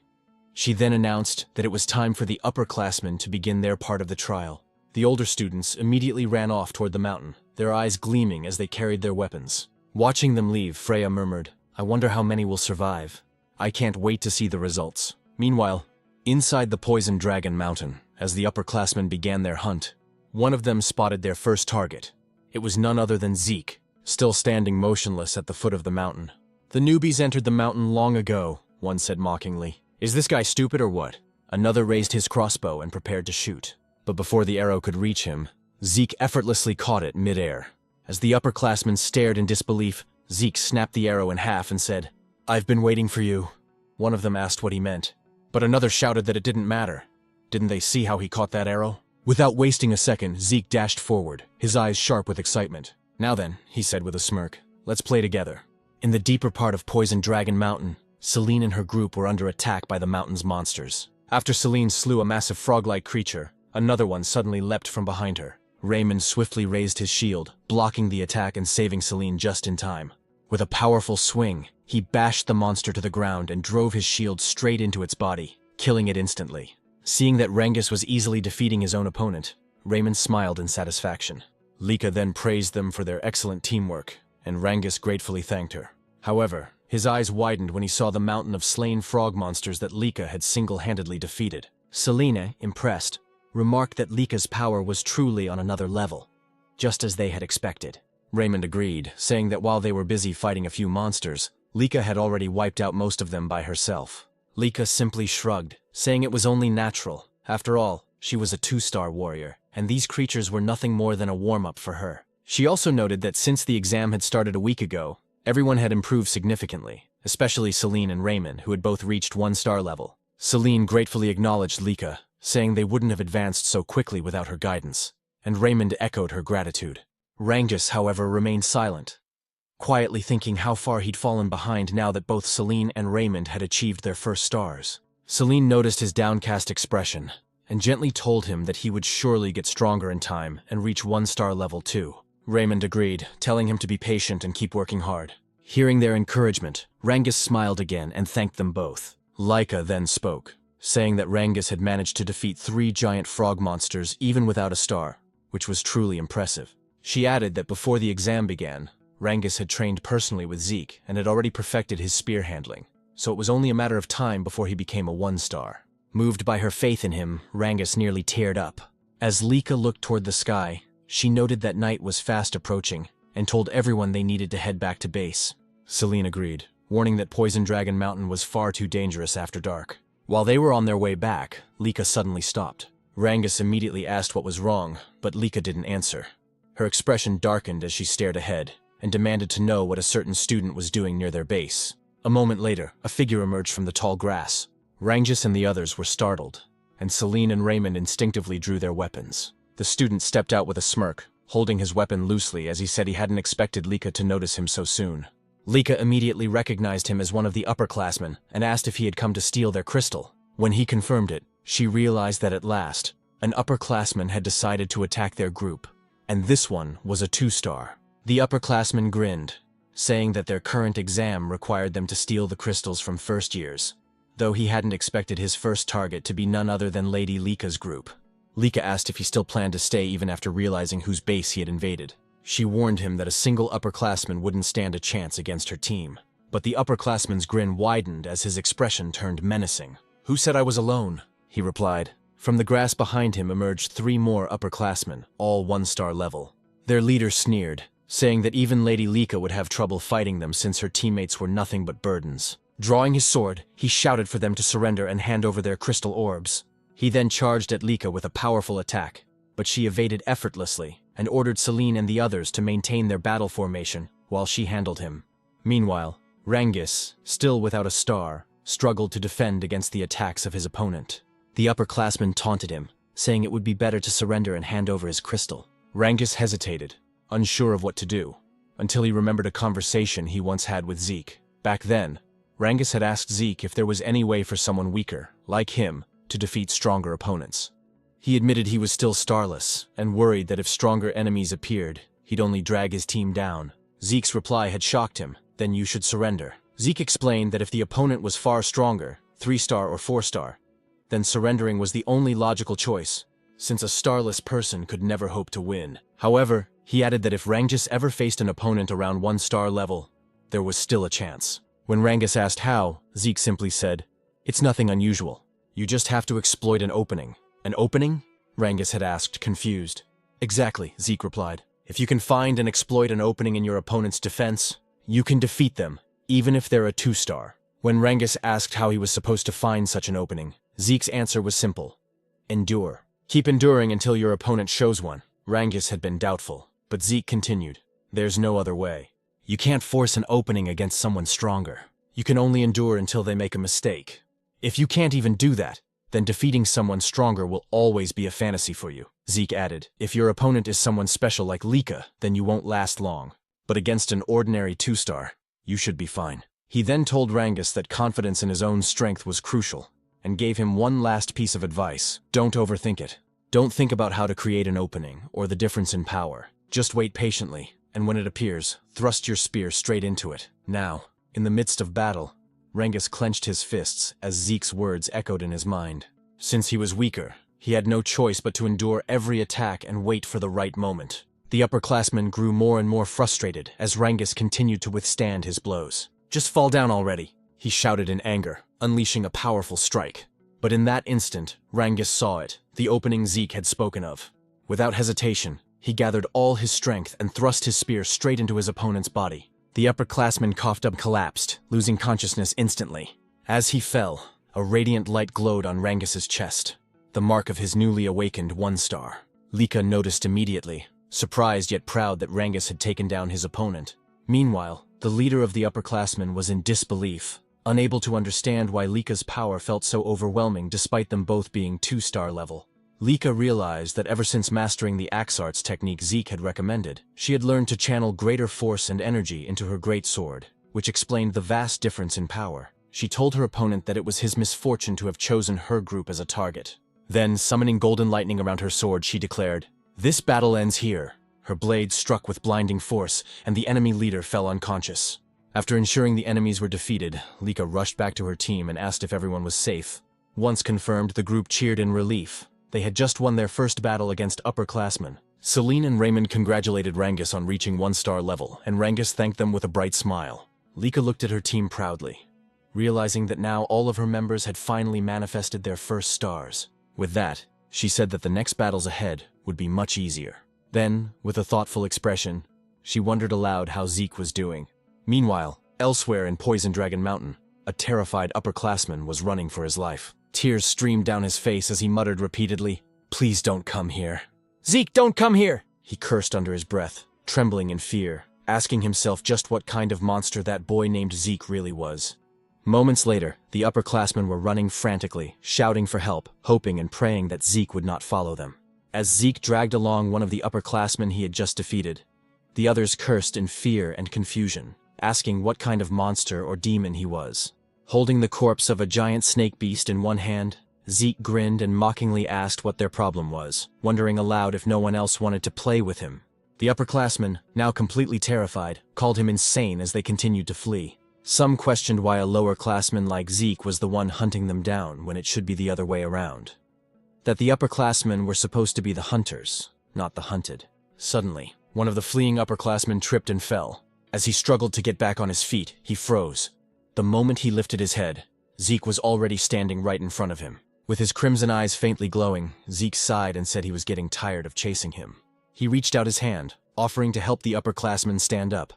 She then announced that it was time for the upperclassmen to begin their part of the trial. The older students immediately ran off toward the mountain, their eyes gleaming as they carried their weapons. Watching them leave, Freya murmured, "I wonder how many will survive. I can't wait to see the results." Meanwhile, inside the Poison Dragon Mountain, as the upperclassmen began their hunt, one of them spotted their first target. It was none other than Zeke, still standing motionless at the foot of the mountain. "The newbies entered the mountain long ago," one said mockingly. "Is this guy stupid or what?" Another raised his crossbow and prepared to shoot. But before the arrow could reach him, Zeke effortlessly caught it mid-air. As the upperclassmen stared in disbelief, Zeke snapped the arrow in half and said, "I've been waiting for you." One of them asked what he meant, but another shouted that it didn't matter. Didn't they see how he caught that arrow? Without wasting a second, Zeke dashed forward, his eyes sharp with excitement. "Now then," he said with a smirk, "let's play together." In the deeper part of Poison Dragon Mountain, Celine and her group were under attack by the mountain's monsters. After Celine slew a massive frog-like creature, another one suddenly leapt from behind her. Raymond swiftly raised his shield, blocking the attack and saving Celine just in time. With a powerful swing, he bashed the monster to the ground and drove his shield straight into its body, killing it instantly. Seeing that Rangus was easily defeating his own opponent, Raymond smiled in satisfaction. Lika then praised them for their excellent teamwork, and Rangus gratefully thanked her. However, his eyes widened when he saw the mountain of slain frog monsters that Lika had single-handedly defeated. Selena, impressed, remarked that Lika's power was truly on another level, just as they had expected. Raymond agreed, saying that while they were busy fighting a few monsters, Lika had already wiped out most of them by herself. Lika simply shrugged, saying it was only natural. After all, she was a 2-star warrior, and these creatures were nothing more than a warm-up for her. She also noted that since the exam had started a week ago, everyone had improved significantly, especially Celine and Raymond, who had both reached 1-star level. Celine gratefully acknowledged Lika, saying they wouldn't have advanced so quickly without her guidance, and Raymond echoed her gratitude. Rangus, however, remained silent, quietly thinking how far he'd fallen behind now that both Celine and Raymond had achieved their first stars. Celine noticed his downcast expression, and gently told him that he would surely get stronger in time and reach 1-star level too. Raymond agreed, telling him to be patient and keep working hard. Hearing their encouragement, Rangus smiled again and thanked them both. Lika then spoke, saying that Rangus had managed to defeat 3 giant frog monsters even without a star, which was truly impressive. She added that before the exam began, Rangus had trained personally with Zeke and had already perfected his spear handling, so it was only a matter of time before he became a 1-star. Moved by her faith in him, Rangus nearly teared up. As Lika looked toward the sky, she noted that night was fast approaching and told everyone they needed to head back to base. Celine agreed, warning that Poison Dragon Mountain was far too dangerous after dark. While they were on their way back, Lika suddenly stopped. Rangus immediately asked what was wrong, but Lika didn't answer. Her expression darkened as she stared ahead and demanded to know what a certain student was doing near their base. A moment later, a figure emerged from the tall grass. Rangus and the others were startled, and Celine and Raymond instinctively drew their weapons. The student stepped out with a smirk, holding his weapon loosely as he said he hadn't expected Lika to notice him so soon. Lika immediately recognized him as one of the upperclassmen and asked if he had come to steal their crystal. When he confirmed it, she realized that at last, an upperclassman had decided to attack their group, and this one was a 2-star. The upperclassman grinned, saying that their current exam required them to steal the crystals from first years, though he hadn't expected his first target to be none other than Lady Lika's group. Lika asked if he still planned to stay even after realizing whose base he had invaded. She warned him that a single upperclassman wouldn't stand a chance against her team, but the upperclassman's grin widened as his expression turned menacing. "Who said I was alone?" he replied. From the grass behind him emerged 3 more upperclassmen, all 1-star level. Their leader sneered, saying that even Lady Lika would have trouble fighting them since her teammates were nothing but burdens. Drawing his sword, he shouted for them to surrender and hand over their crystal orbs. He then charged at Lika with a powerful attack, but she evaded effortlessly and ordered Celine and the others to maintain their battle formation while she handled him. Meanwhile, Rangis, still without a star, struggled to defend against the attacks of his opponent. The upperclassman taunted him, saying it would be better to surrender and hand over his crystal. Rangis hesitated, unsure of what to do, until he remembered a conversation he once had with Zeke. Back then, Rangis had asked Zeke if there was any way for someone weaker, like him, to defeat stronger opponents. He admitted he was still starless, and worried that if stronger enemies appeared, he'd only drag his team down. Zeke's reply had shocked him. "Then you should surrender." Zeke explained that if the opponent was far stronger, 3-star or 4-star, then surrendering was the only logical choice, since a starless person could never hope to win. However, he added that if Rangis ever faced an opponent around 1-star level, there was still a chance. When Rangis asked how, Zeke simply said, "It's nothing unusual. You just have to exploit an opening." "An opening?" Rangis had asked, confused. "Exactly," Zeke replied. "If you can find and exploit an opening in your opponent's defense, you can defeat them, even if they're a 2-star. When Rangis asked how he was supposed to find such an opening, Zeke's answer was simple: endure. Keep enduring until your opponent shows one. Rangis had been doubtful, but Zeke continued, "There's no other way. You can't force an opening against someone stronger. You can only endure until they make a mistake. If you can't even do that, then defeating someone stronger will always be a fantasy for you." Zeke added, "If your opponent is someone special like Lika, then you won't last long. But against an ordinary 2-star, you should be fine." He then told Rangis that confidence in his own strength was crucial, and gave him one last piece of advice: don't overthink it. Don't think about how to create an opening or the difference in power. Just wait patiently, and when it appears, thrust your spear straight into it. Now, in the midst of battle, Rangis clenched his fists as Zeke's words echoed in his mind. Since he was weaker, he had no choice but to endure every attack and wait for the right moment. The upperclassman grew more and more frustrated as Rangis continued to withstand his blows. "Just fall down already," he shouted in anger, unleashing a powerful strike. But in that instant, Rangis saw it, the opening Zeke had spoken of. Without hesitation, he gathered all his strength and thrust his spear straight into his opponent's body. The upperclassman coughed up, collapsed, losing consciousness instantly. As he fell, a radiant light glowed on Rangis's chest, the mark of his newly awakened 1-star. Lika noticed immediately, surprised yet proud that Rangis had taken down his opponent. Meanwhile, the leader of the upperclassmen was in disbelief, unable to understand why Lika's power felt so overwhelming despite them both being 2-star level. Lika realized that ever since mastering the axe arts technique Zeke had recommended, she had learned to channel greater force and energy into her great sword, which explained the vast difference in power. She told her opponent that it was his misfortune to have chosen her group as a target. Then, summoning golden lightning around her sword, she declared, "This battle ends here." Her blade struck with blinding force, and the enemy leader fell unconscious. After ensuring the enemies were defeated, Lika rushed back to her team and asked if everyone was safe. Once confirmed, the group cheered in relief. They had just won their first battle against upperclassmen. Celine and Raymond congratulated Rangis on reaching 1-star level, and Rangis thanked them with a bright smile. Lika looked at her team proudly, realizing that now all of her members had finally manifested their first stars. With that, she said that the next battles ahead would be much easier. Then, with a thoughtful expression, she wondered aloud how Zeke was doing. Meanwhile, elsewhere in Poison Dragon Mountain, a terrified upperclassman was running for his life. Tears streamed down his face as he muttered repeatedly, "Please don't come here. Zeke, don't come here!" He cursed under his breath, trembling in fear, asking himself just what kind of monster that boy named Zeke really was. Moments later, the upperclassmen were running frantically, shouting for help, hoping and praying that Zeke would not follow them. As Zeke dragged along one of the upperclassmen he had just defeated, the others cursed in fear and confusion, asking what kind of monster or demon he was. Holding the corpse of a giant snake beast in one hand, Zeke grinned and mockingly asked what their problem was, wondering aloud if no one else wanted to play with him. The upperclassmen, now completely terrified, called him insane as they continued to flee. Some questioned why a lower-classman like Zeke was the one hunting them down when it should be the other way around. That the upperclassmen were supposed to be the hunters, not the hunted. Suddenly, one of the fleeing upperclassmen tripped and fell. As he struggled to get back on his feet, he froze. The moment he lifted his head, Zeke was already standing right in front of him. With his crimson eyes faintly glowing, Zeke sighed and said he was getting tired of chasing him. He reached out his hand, offering to help the upperclassman stand up,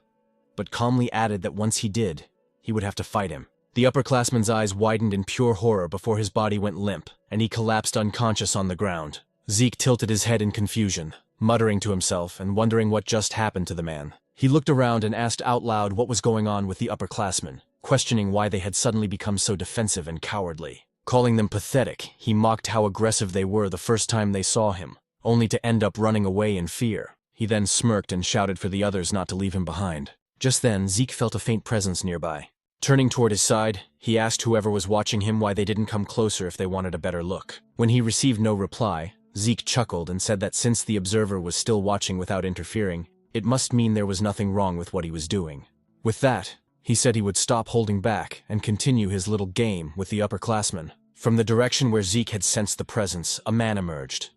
but calmly added that once he did, he would have to fight him. The upperclassman's eyes widened in pure horror before his body went limp, and he collapsed unconscious on the ground. Zeke tilted his head in confusion, muttering to himself and wondering what just happened to the man. He looked around and asked out loud what was going on with the upperclassmen, questioning why they had suddenly become so defensive and cowardly. Calling them pathetic, he mocked how aggressive they were the first time they saw him, only to end up running away in fear. He then smirked and shouted for the others not to leave him behind. Just then, Zeke felt a faint presence nearby. Turning toward his side, he asked whoever was watching him why they didn't come closer if they wanted a better look. When he received no reply, Zeke chuckled and said that since the observer was still watching without interfering, it must mean there was nothing wrong with what he was doing. With that, he said he would stop holding back and continue his little game with the upperclassmen. From the direction where Zeke had sensed the presence, a man emerged.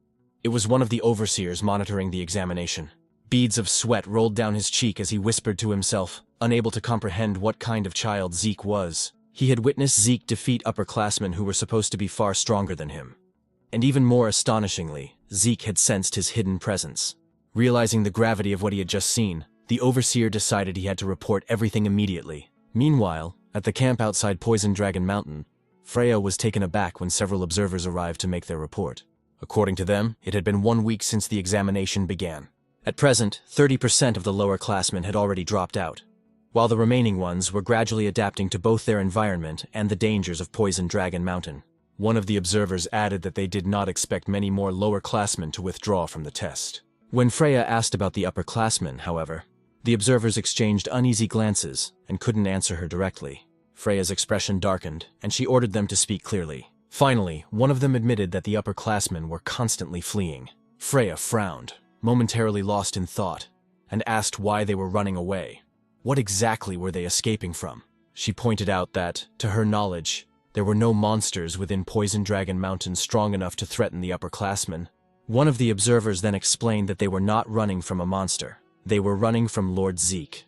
It was one of the overseers monitoring the examination. Beads of sweat rolled down his cheek as he whispered to himself, unable to comprehend what kind of child Zeke was. He had witnessed Zeke defeat upperclassmen who were supposed to be far stronger than him. And even more astonishingly, Zeke had sensed his hidden presence. Realizing the gravity of what he had just seen, the overseer decided he had to report everything immediately. Meanwhile, at the camp outside Poison Dragon Mountain, Freya was taken aback when several observers arrived to make their report. According to them, it had been 1 week since the examination began. At present, 30% of the lower-classmen had already dropped out, while the remaining ones were gradually adapting to both their environment and the dangers of Poison Dragon Mountain. One of the observers added that they did not expect many more lower-classmen to withdraw from the test. When Freya asked about the upperclassmen, however, the observers exchanged uneasy glances and couldn't answer her directly. Freya's expression darkened, and she ordered them to speak clearly. Finally, one of them admitted that the upperclassmen were constantly fleeing. Freya frowned, momentarily lost in thought, and asked why they were running away. What exactly were they escaping from? She pointed out that, to her knowledge, there were no monsters within Poison Dragon Mountain strong enough to threaten the upperclassmen. One of the observers then explained that they were not running from a monster. They were running from Lord Zeke.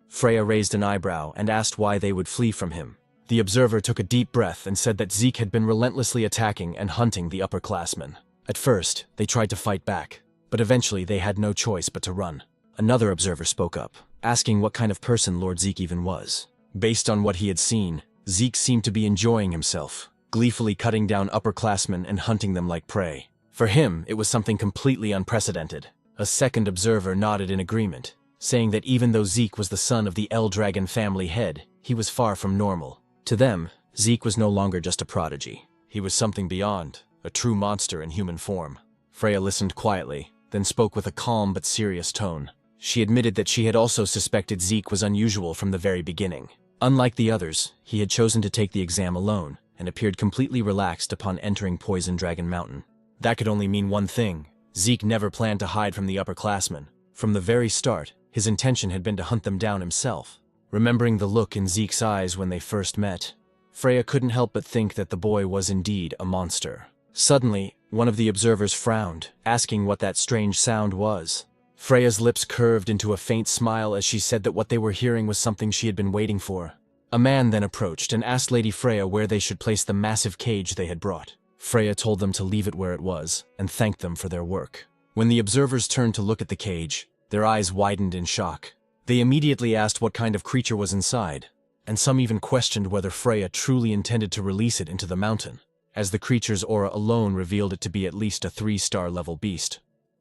Freya raised an eyebrow and asked why they would flee from him. The observer took a deep breath and said that Zeke had been relentlessly attacking and hunting the upperclassmen. At first, they tried to fight back, but eventually they had no choice but to run. Another observer spoke up, asking what kind of person Lord Zeke even was. Based on what he had seen, Zeke seemed to be enjoying himself, gleefully cutting down upperclassmen and hunting them like prey. For him, it was something completely unprecedented. A second observer nodded in agreement, saying that even though Zeke was the son of the L-Dragon family head, he was far from normal. To them, Zeke was no longer just a prodigy. He was something beyond, a true monster in human form. Freya listened quietly, then spoke with a calm but serious tone. She admitted that she had also suspected Zeke was unusual from the very beginning. Unlike the others, he had chosen to take the exam alone, and appeared completely relaxed upon entering Poison Dragon Mountain. That could only mean one thing. Zeke never planned to hide from the upperclassmen. From the very start, his intention had been to hunt them down himself. Remembering the look in Zeke's eyes when they first met, Freya couldn't help but think that the boy was indeed a monster. Suddenly, one of the observers frowned, asking what that strange sound was. Freya's lips curved into a faint smile as she said that what they were hearing was something she had been waiting for. A man then approached and asked Lady Freya where they should place the massive cage they had brought. Freya told them to leave it where it was, and thanked them for their work. When the observers turned to look at the cage, their eyes widened in shock. They immediately asked what kind of creature was inside, and some even questioned whether Freya truly intended to release it into the mountain, as the creature's aura alone revealed it to be at least a 3-star level beast,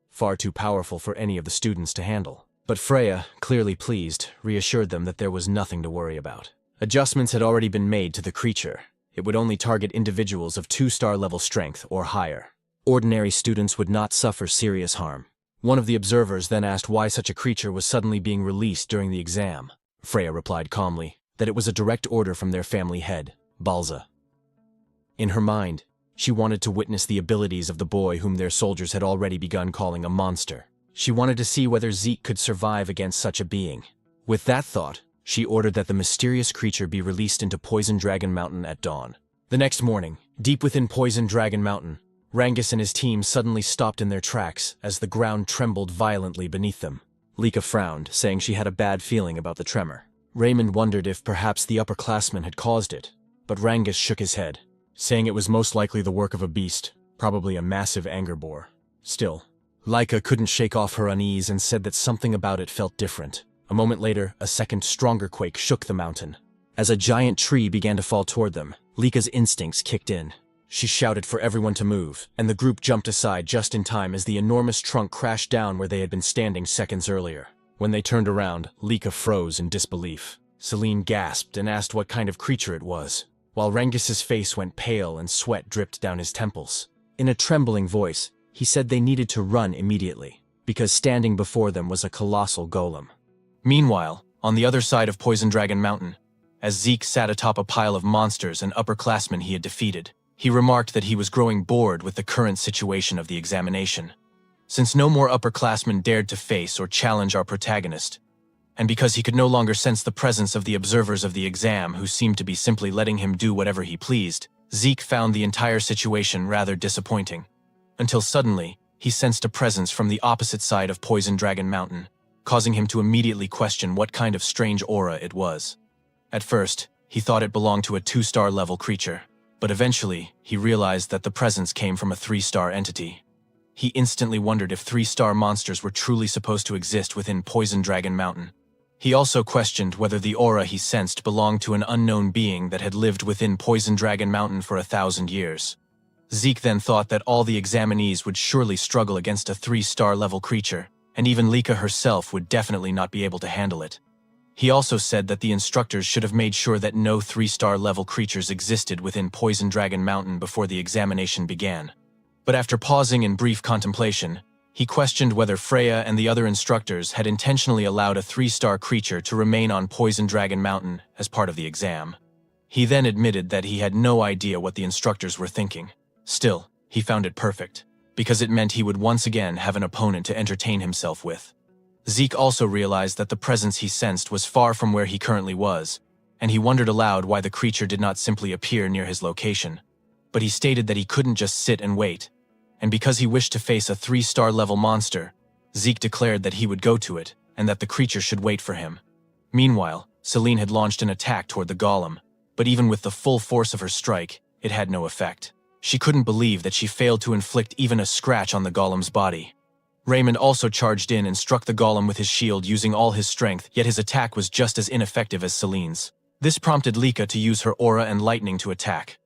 far too powerful for any of the students to handle. But Freya, clearly pleased, reassured them that there was nothing to worry about. Adjustments had already been made to the creature. It would only target individuals of 2-star level strength or higher. ordinary students would not suffer serious harm. One of the observers then asked why such a creature was suddenly being released during the exam. Freya replied calmly that it was a direct order from their family head, Balza. In her mind, she wanted to witness the abilities of the boy whom their soldiers had already begun calling a monster. She wanted to see whether Zeke could survive against such a being. With that thought, she ordered that the mysterious creature be released into Poison Dragon Mountain at dawn. The next morning, deep within Poison Dragon Mountain, Rangus and his team suddenly stopped in their tracks as the ground trembled violently beneath them. Lika frowned, saying she had a bad feeling about the tremor. Raymond wondered if perhaps the upperclassmen had caused it, but Rangus shook his head, saying it was most likely the work of a beast, probably a massive anger boar. Still, Lika couldn't shake off her unease and said that something about it felt different. A moment later, a second, stronger quake shook the mountain. As a giant tree began to fall toward them, Lika's instincts kicked in. She shouted for everyone to move, and the group jumped aside just in time as the enormous trunk crashed down where they had been standing seconds earlier. When they turned around, Lika froze in disbelief. Celine gasped and asked what kind of creature it was, while Rangus's face went pale and sweat dripped down his temples. In a trembling voice, he said they needed to run immediately, because standing before them was a colossal golem. Meanwhile, on the other side of Poison Dragon Mountain, as Zeke sat atop a pile of monsters and upperclassmen he had defeated, he remarked that he was growing bored with the current situation of the examination. Since no more upperclassmen dared to face or challenge our protagonist, and because he could no longer sense the presence of the observers of the exam who seemed to be simply letting him do whatever he pleased, Zeke found the entire situation rather disappointing. Until suddenly, he sensed a presence from the opposite side of Poison Dragon Mountain, causing him to immediately question what kind of strange aura it was. At first, he thought it belonged to a 2-star level creature, but eventually, he realized that the presence came from a 3-star entity. He instantly wondered if 3-star monsters were truly supposed to exist within Poison Dragon Mountain. He also questioned whether the aura he sensed belonged to an unknown being that had lived within Poison Dragon Mountain for 1,000 years. Zeke then thought that all the examinees would surely struggle against a 3-star level creature, and even Lika herself would definitely not be able to handle it. He also said that the instructors should have made sure that no 3-star level creatures existed within Poison Dragon Mountain before the examination began. But after pausing in brief contemplation, he questioned whether Freya and the other instructors had intentionally allowed a 3-star creature to remain on Poison Dragon Mountain as part of the exam. He then admitted that he had no idea what the instructors were thinking. Still, he found it perfect, because it meant he would once again have an opponent to entertain himself with. Zeke also realized that the presence he sensed was far from where he currently was, and he wondered aloud why the creature did not simply appear near his location. But he stated that he couldn't just sit and wait, and because he wished to face a 3-star level monster, Zeke declared that he would go to it, and that the creature should wait for him. Meanwhile, Celine had launched an attack toward the golem, but even with the full force of her strike, it had no effect. She couldn't believe that she failed to inflict even a scratch on the golem's body. Raymond also charged in and struck the golem with his shield using all his strength, yet his attack was just as ineffective as Celine's. This prompted Lika to use her aura and lightning to attack.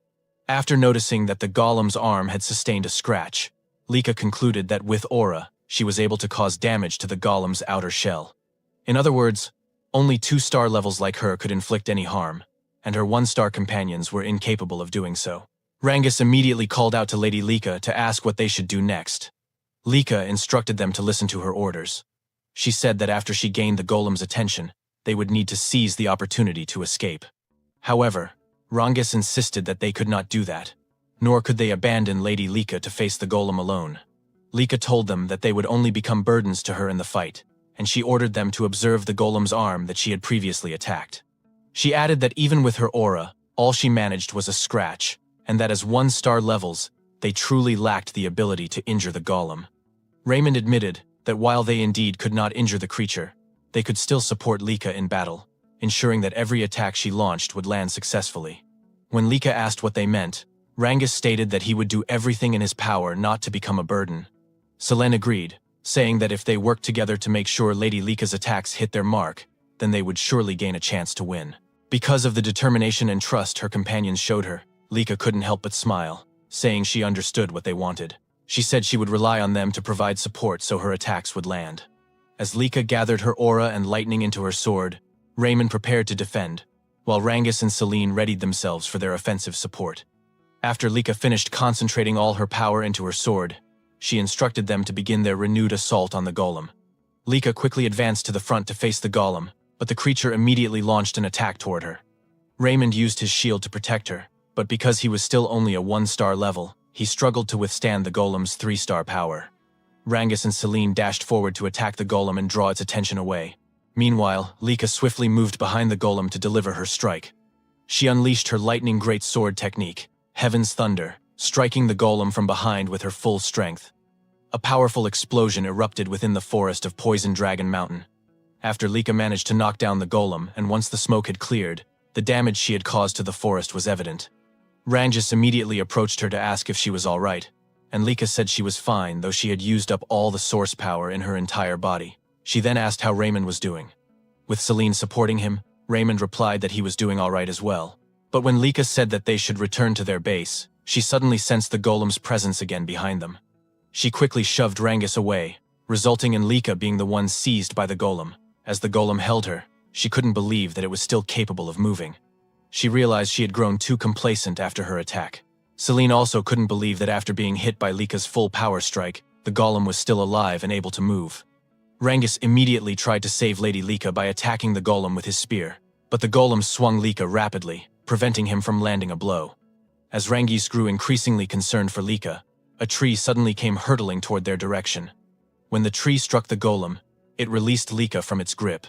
After noticing that the golem's arm had sustained a scratch, Lika concluded that with aura, she was able to cause damage to the golem's outer shell. In other words, only 2-star levels like her could inflict any harm, and her 1-star companions were incapable of doing so. Rangus immediately called out to Lady Lika to ask what they should do next. Lika instructed them to listen to her orders. She said that after she gained the golem's attention, they would need to seize the opportunity to escape. However, Rangus insisted that they could not do that, nor could they abandon Lady Lika to face the golem alone. Lika told them that they would only become burdens to her in the fight, and she ordered them to observe the golem's arm that she had previously attacked. She added that even with her aura, all she managed was a scratch, and that as 1-star levels, they truly lacked the ability to injure the golem. Raymond admitted that while they indeed could not injure the creature, they could still support Lika in battle, ensuring that every attack she launched would land successfully. When Lika asked what they meant, Rangus stated that he would do everything in his power not to become a burden. Selene agreed, saying that if they worked together to make sure Lady Lika's attacks hit their mark, then they would surely gain a chance to win. Because of the determination and trust her companions showed her, Lika couldn't help but smile, saying she understood what they wanted. She said she would rely on them to provide support so her attacks would land. As Lika gathered her aura and lightning into her sword, Raymond prepared to defend, while Rangus and Celine readied themselves for their offensive support. After Lika finished concentrating all her power into her sword, she instructed them to begin their renewed assault on the golem. Lika quickly advanced to the front to face the golem, but the creature immediately launched an attack toward her. Raymond used his shield to protect her, but because he was still only a 1-star level, he struggled to withstand the golem's 3-star power. Rangus and Celine dashed forward to attack the golem and draw its attention away. Meanwhile, Lika swiftly moved behind the golem to deliver her strike. She unleashed her lightning great sword technique, Heaven's Thunder, striking the golem from behind with her full strength. A powerful explosion erupted within the forest of Poison Dragon Mountain. After Lika managed to knock down the golem, and once the smoke had cleared, the damage she had caused to the forest was evident. Rangus immediately approached her to ask if she was all right, and Lika said she was fine, though she had used up all the source power in her entire body. She then asked how Raymond was doing. With Celine supporting him, Raymond replied that he was doing all right as well. But when Lika said that they should return to their base, she suddenly sensed the golem's presence again behind them. She quickly shoved Rangus away, resulting in Lika being the one seized by the golem. As the golem held her, she couldn't believe that it was still capable of moving. She realized she had grown too complacent after her attack. Celine also couldn't believe that after being hit by Lika's full power strike, the golem was still alive and able to move. Rangus immediately tried to save Lady Lika by attacking the golem with his spear, but the golem swung Lika rapidly, preventing him from landing a blow. As Rangus grew increasingly concerned for Lika, a tree suddenly came hurtling toward their direction. When the tree struck the golem, it released Lika from its grip.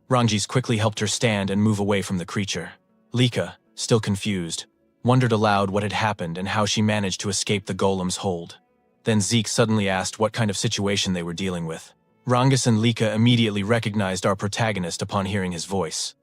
Rangus quickly helped her stand and move away from the creature. Lika, still confused, wondered aloud what had happened and how she managed to escape the golem's hold. Then Zeke suddenly asked what kind of situation they were dealing with. Rangus and Lika immediately recognized our protagonist upon hearing his voice.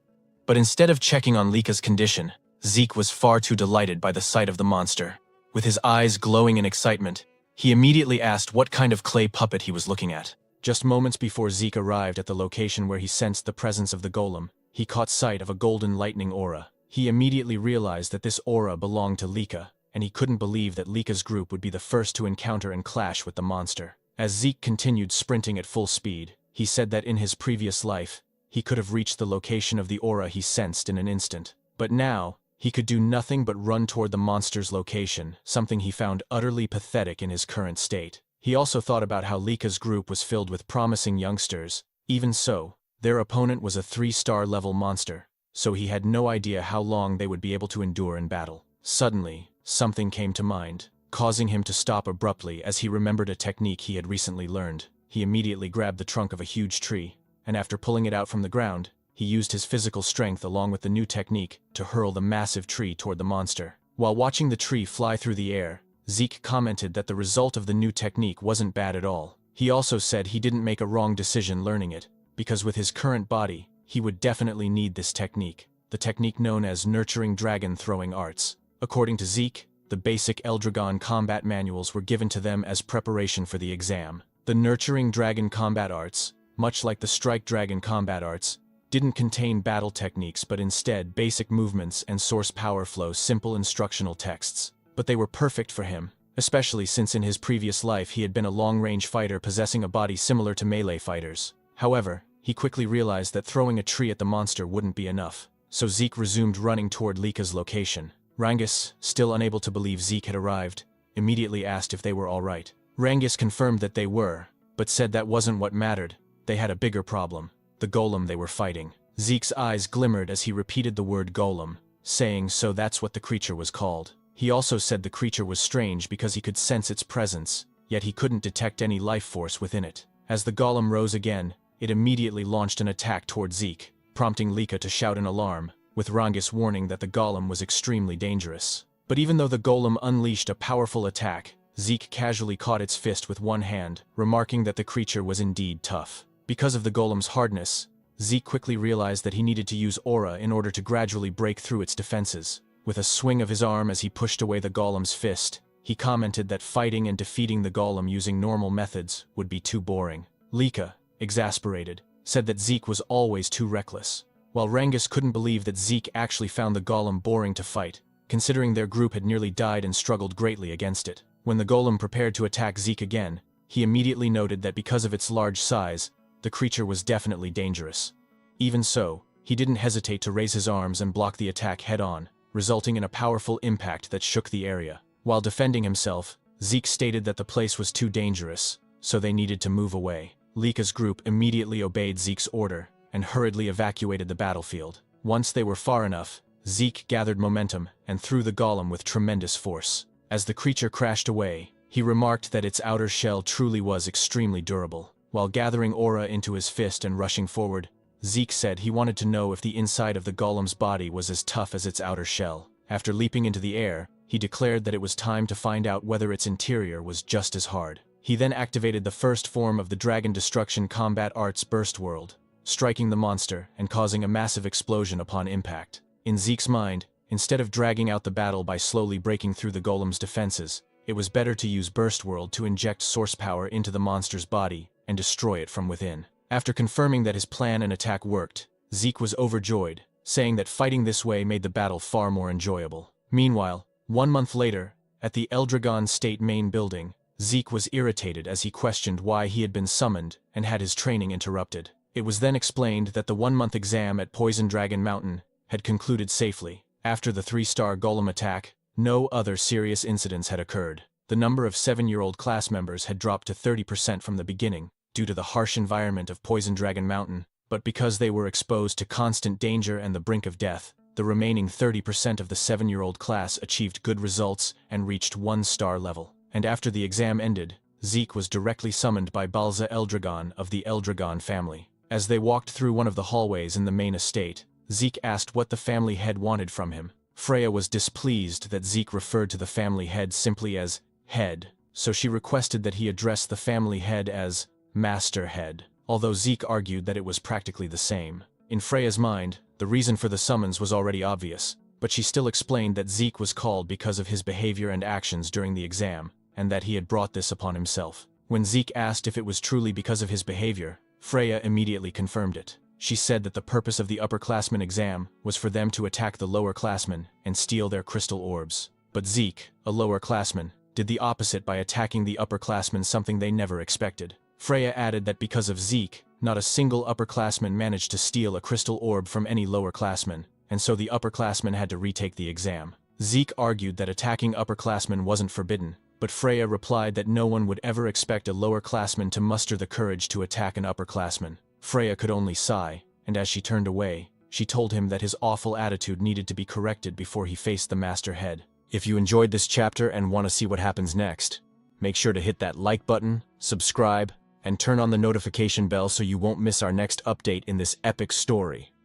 But instead of checking on Lika's condition, Zeke was far too delighted by the sight of the monster. With his eyes glowing in excitement, he immediately asked what kind of clay puppet he was looking at. Just moments before Zeke arrived at the location where he sensed the presence of the golem, he caught sight of a golden lightning aura. He immediately realized that this aura belonged to Lika, and he couldn't believe that Lika's group would be the first to encounter and clash with the monster. As Zeke continued sprinting at full speed, he said that in his previous life, he could have reached the location of the aura he sensed in an instant. But now, he could do nothing but run toward the monster's location, something he found utterly pathetic in his current state. He also thought about how Lika's group was filled with promising youngsters. Even so, their opponent was a 3-star level monster, so he had no idea how long they would be able to endure in battle. Suddenly, something came to mind, causing him to stop abruptly as he remembered a technique he had recently learned. He immediately grabbed the trunk of a huge tree, and after pulling it out from the ground, he used his physical strength along with the new technique to hurl the massive tree toward the monster. While watching the tree fly through the air, Zeke commented that the result of the new technique wasn't bad at all. He also said he didn't make a wrong decision learning it, because with his current body, he would definitely need this technique, the technique known as Nurturing Dragon Throwing Arts. According to Zeke, the basic Eldragon combat manuals were given to them as preparation for the exam. The Nurturing Dragon Combat Arts, much like the Strike Dragon Combat Arts, didn't contain battle techniques but instead basic movements and source power flow simple instructional texts. But they were perfect for him, especially since in his previous life he had been a long-range fighter possessing a body similar to melee fighters. However, he quickly realized that throwing a tree at the monster wouldn't be enough, so Zeke resumed running toward Lika's location. Rangus, still unable to believe Zeke had arrived, immediately asked if they were all right. Rangus confirmed that they were, but said that wasn't what mattered. They had a bigger problem, the golem they were fighting. Zeke's eyes glimmered as he repeated the word golem, saying so that's what the creature was called. He also said the creature was strange because he could sense its presence, yet he couldn't detect any life force within it. As the golem rose again, it immediately launched an attack toward Zeke, prompting Lika to shout an alarm, with Rangus warning that the golem was extremely dangerous. But even though the golem unleashed a powerful attack, Zeke casually caught its fist with one hand, remarking that the creature was indeed tough. Because of the golem's hardness, Zeke quickly realized that he needed to use aura in order to gradually break through its defenses. With a swing of his arm as he pushed away the golem's fist, he commented that fighting and defeating the golem using normal methods would be too boring. Lika, exasperated, said that Zeke was always too reckless, while Rangus couldn't believe that Zeke actually found the golem boring to fight, considering their group had nearly died and struggled greatly against it. When the golem prepared to attack Zeke again, he immediately noted that because of its large size, the creature was definitely dangerous. Even so, he didn't hesitate to raise his arms and block the attack head-on, resulting in a powerful impact that shook the area. While defending himself, Zeke stated that the place was too dangerous, so they needed to move away. Lika's group immediately obeyed Zeke's order and hurriedly evacuated the battlefield. Once they were far enough, Zeke gathered momentum and threw the golem with tremendous force. As the creature crashed away, he remarked that its outer shell truly was extremely durable. While gathering aura into his fist and rushing forward, Zeke said he wanted to know if the inside of the golem's body was as tough as its outer shell. After leaping into the air, he declared that it was time to find out whether its interior was just as hard. He then activated the first form of the Dragon Destruction Combat Arts Burst World, striking the monster and causing a massive explosion upon impact. In Zeke's mind, instead of dragging out the battle by slowly breaking through the golem's defenses, it was better to use Burst World to inject source power into the monster's body and destroy it from within. After confirming that his plan and attack worked, Zeke was overjoyed, saying that fighting this way made the battle far more enjoyable. Meanwhile, 1 month later, at the Eldragon State main building, Zeke was irritated as he questioned why he had been summoned and had his training interrupted. It was then explained that the 1-month exam at Poison Dragon Mountain had concluded safely. After the 3-star golem attack, no other serious incidents had occurred. The number of 7-year-old class members had dropped to 30% from the beginning, due to the harsh environment of Poison Dragon Mountain, but because they were exposed to constant danger and the brink of death, the remaining 30% of the 7-year-old class achieved good results and reached 1-star level. And after the exam ended, Zeke was directly summoned by Balza Eldragon of the Eldragon family. As they walked through one of the hallways in the main estate, Zeke asked what the family head wanted from him. Freya was displeased that Zeke referred to the family head simply as head, so she requested that he address the family head as Master Head, although Zeke argued that it was practically the same. In Freya's mind, the reason for the summons was already obvious, but she still explained that Zeke was called because of his behavior and actions during the exam, and that he had brought this upon himself. When Zeke asked if it was truly because of his behavior, Freya immediately confirmed it. She said that the purpose of the upperclassmen exam was for them to attack the lowerclassmen and steal their crystal orbs. But Zeke, a lowerclassman, did the opposite by attacking the upperclassmen, something they never expected. Freya added that because of Zeke, not a single upperclassman managed to steal a crystal orb from any lowerclassman, and so the upperclassmen had to retake the exam. Zeke argued that attacking upperclassmen wasn't forbidden, but Freya replied that no one would ever expect a lowerclassman to muster the courage to attack an upperclassman. Freya could only sigh, and as she turned away, she told him that his awful attitude needed to be corrected before he faced the Master Head. If you enjoyed this chapter and want to see what happens next, make sure to hit that like button, subscribe, and turn on the notification bell so you won't miss our next update in this epic story.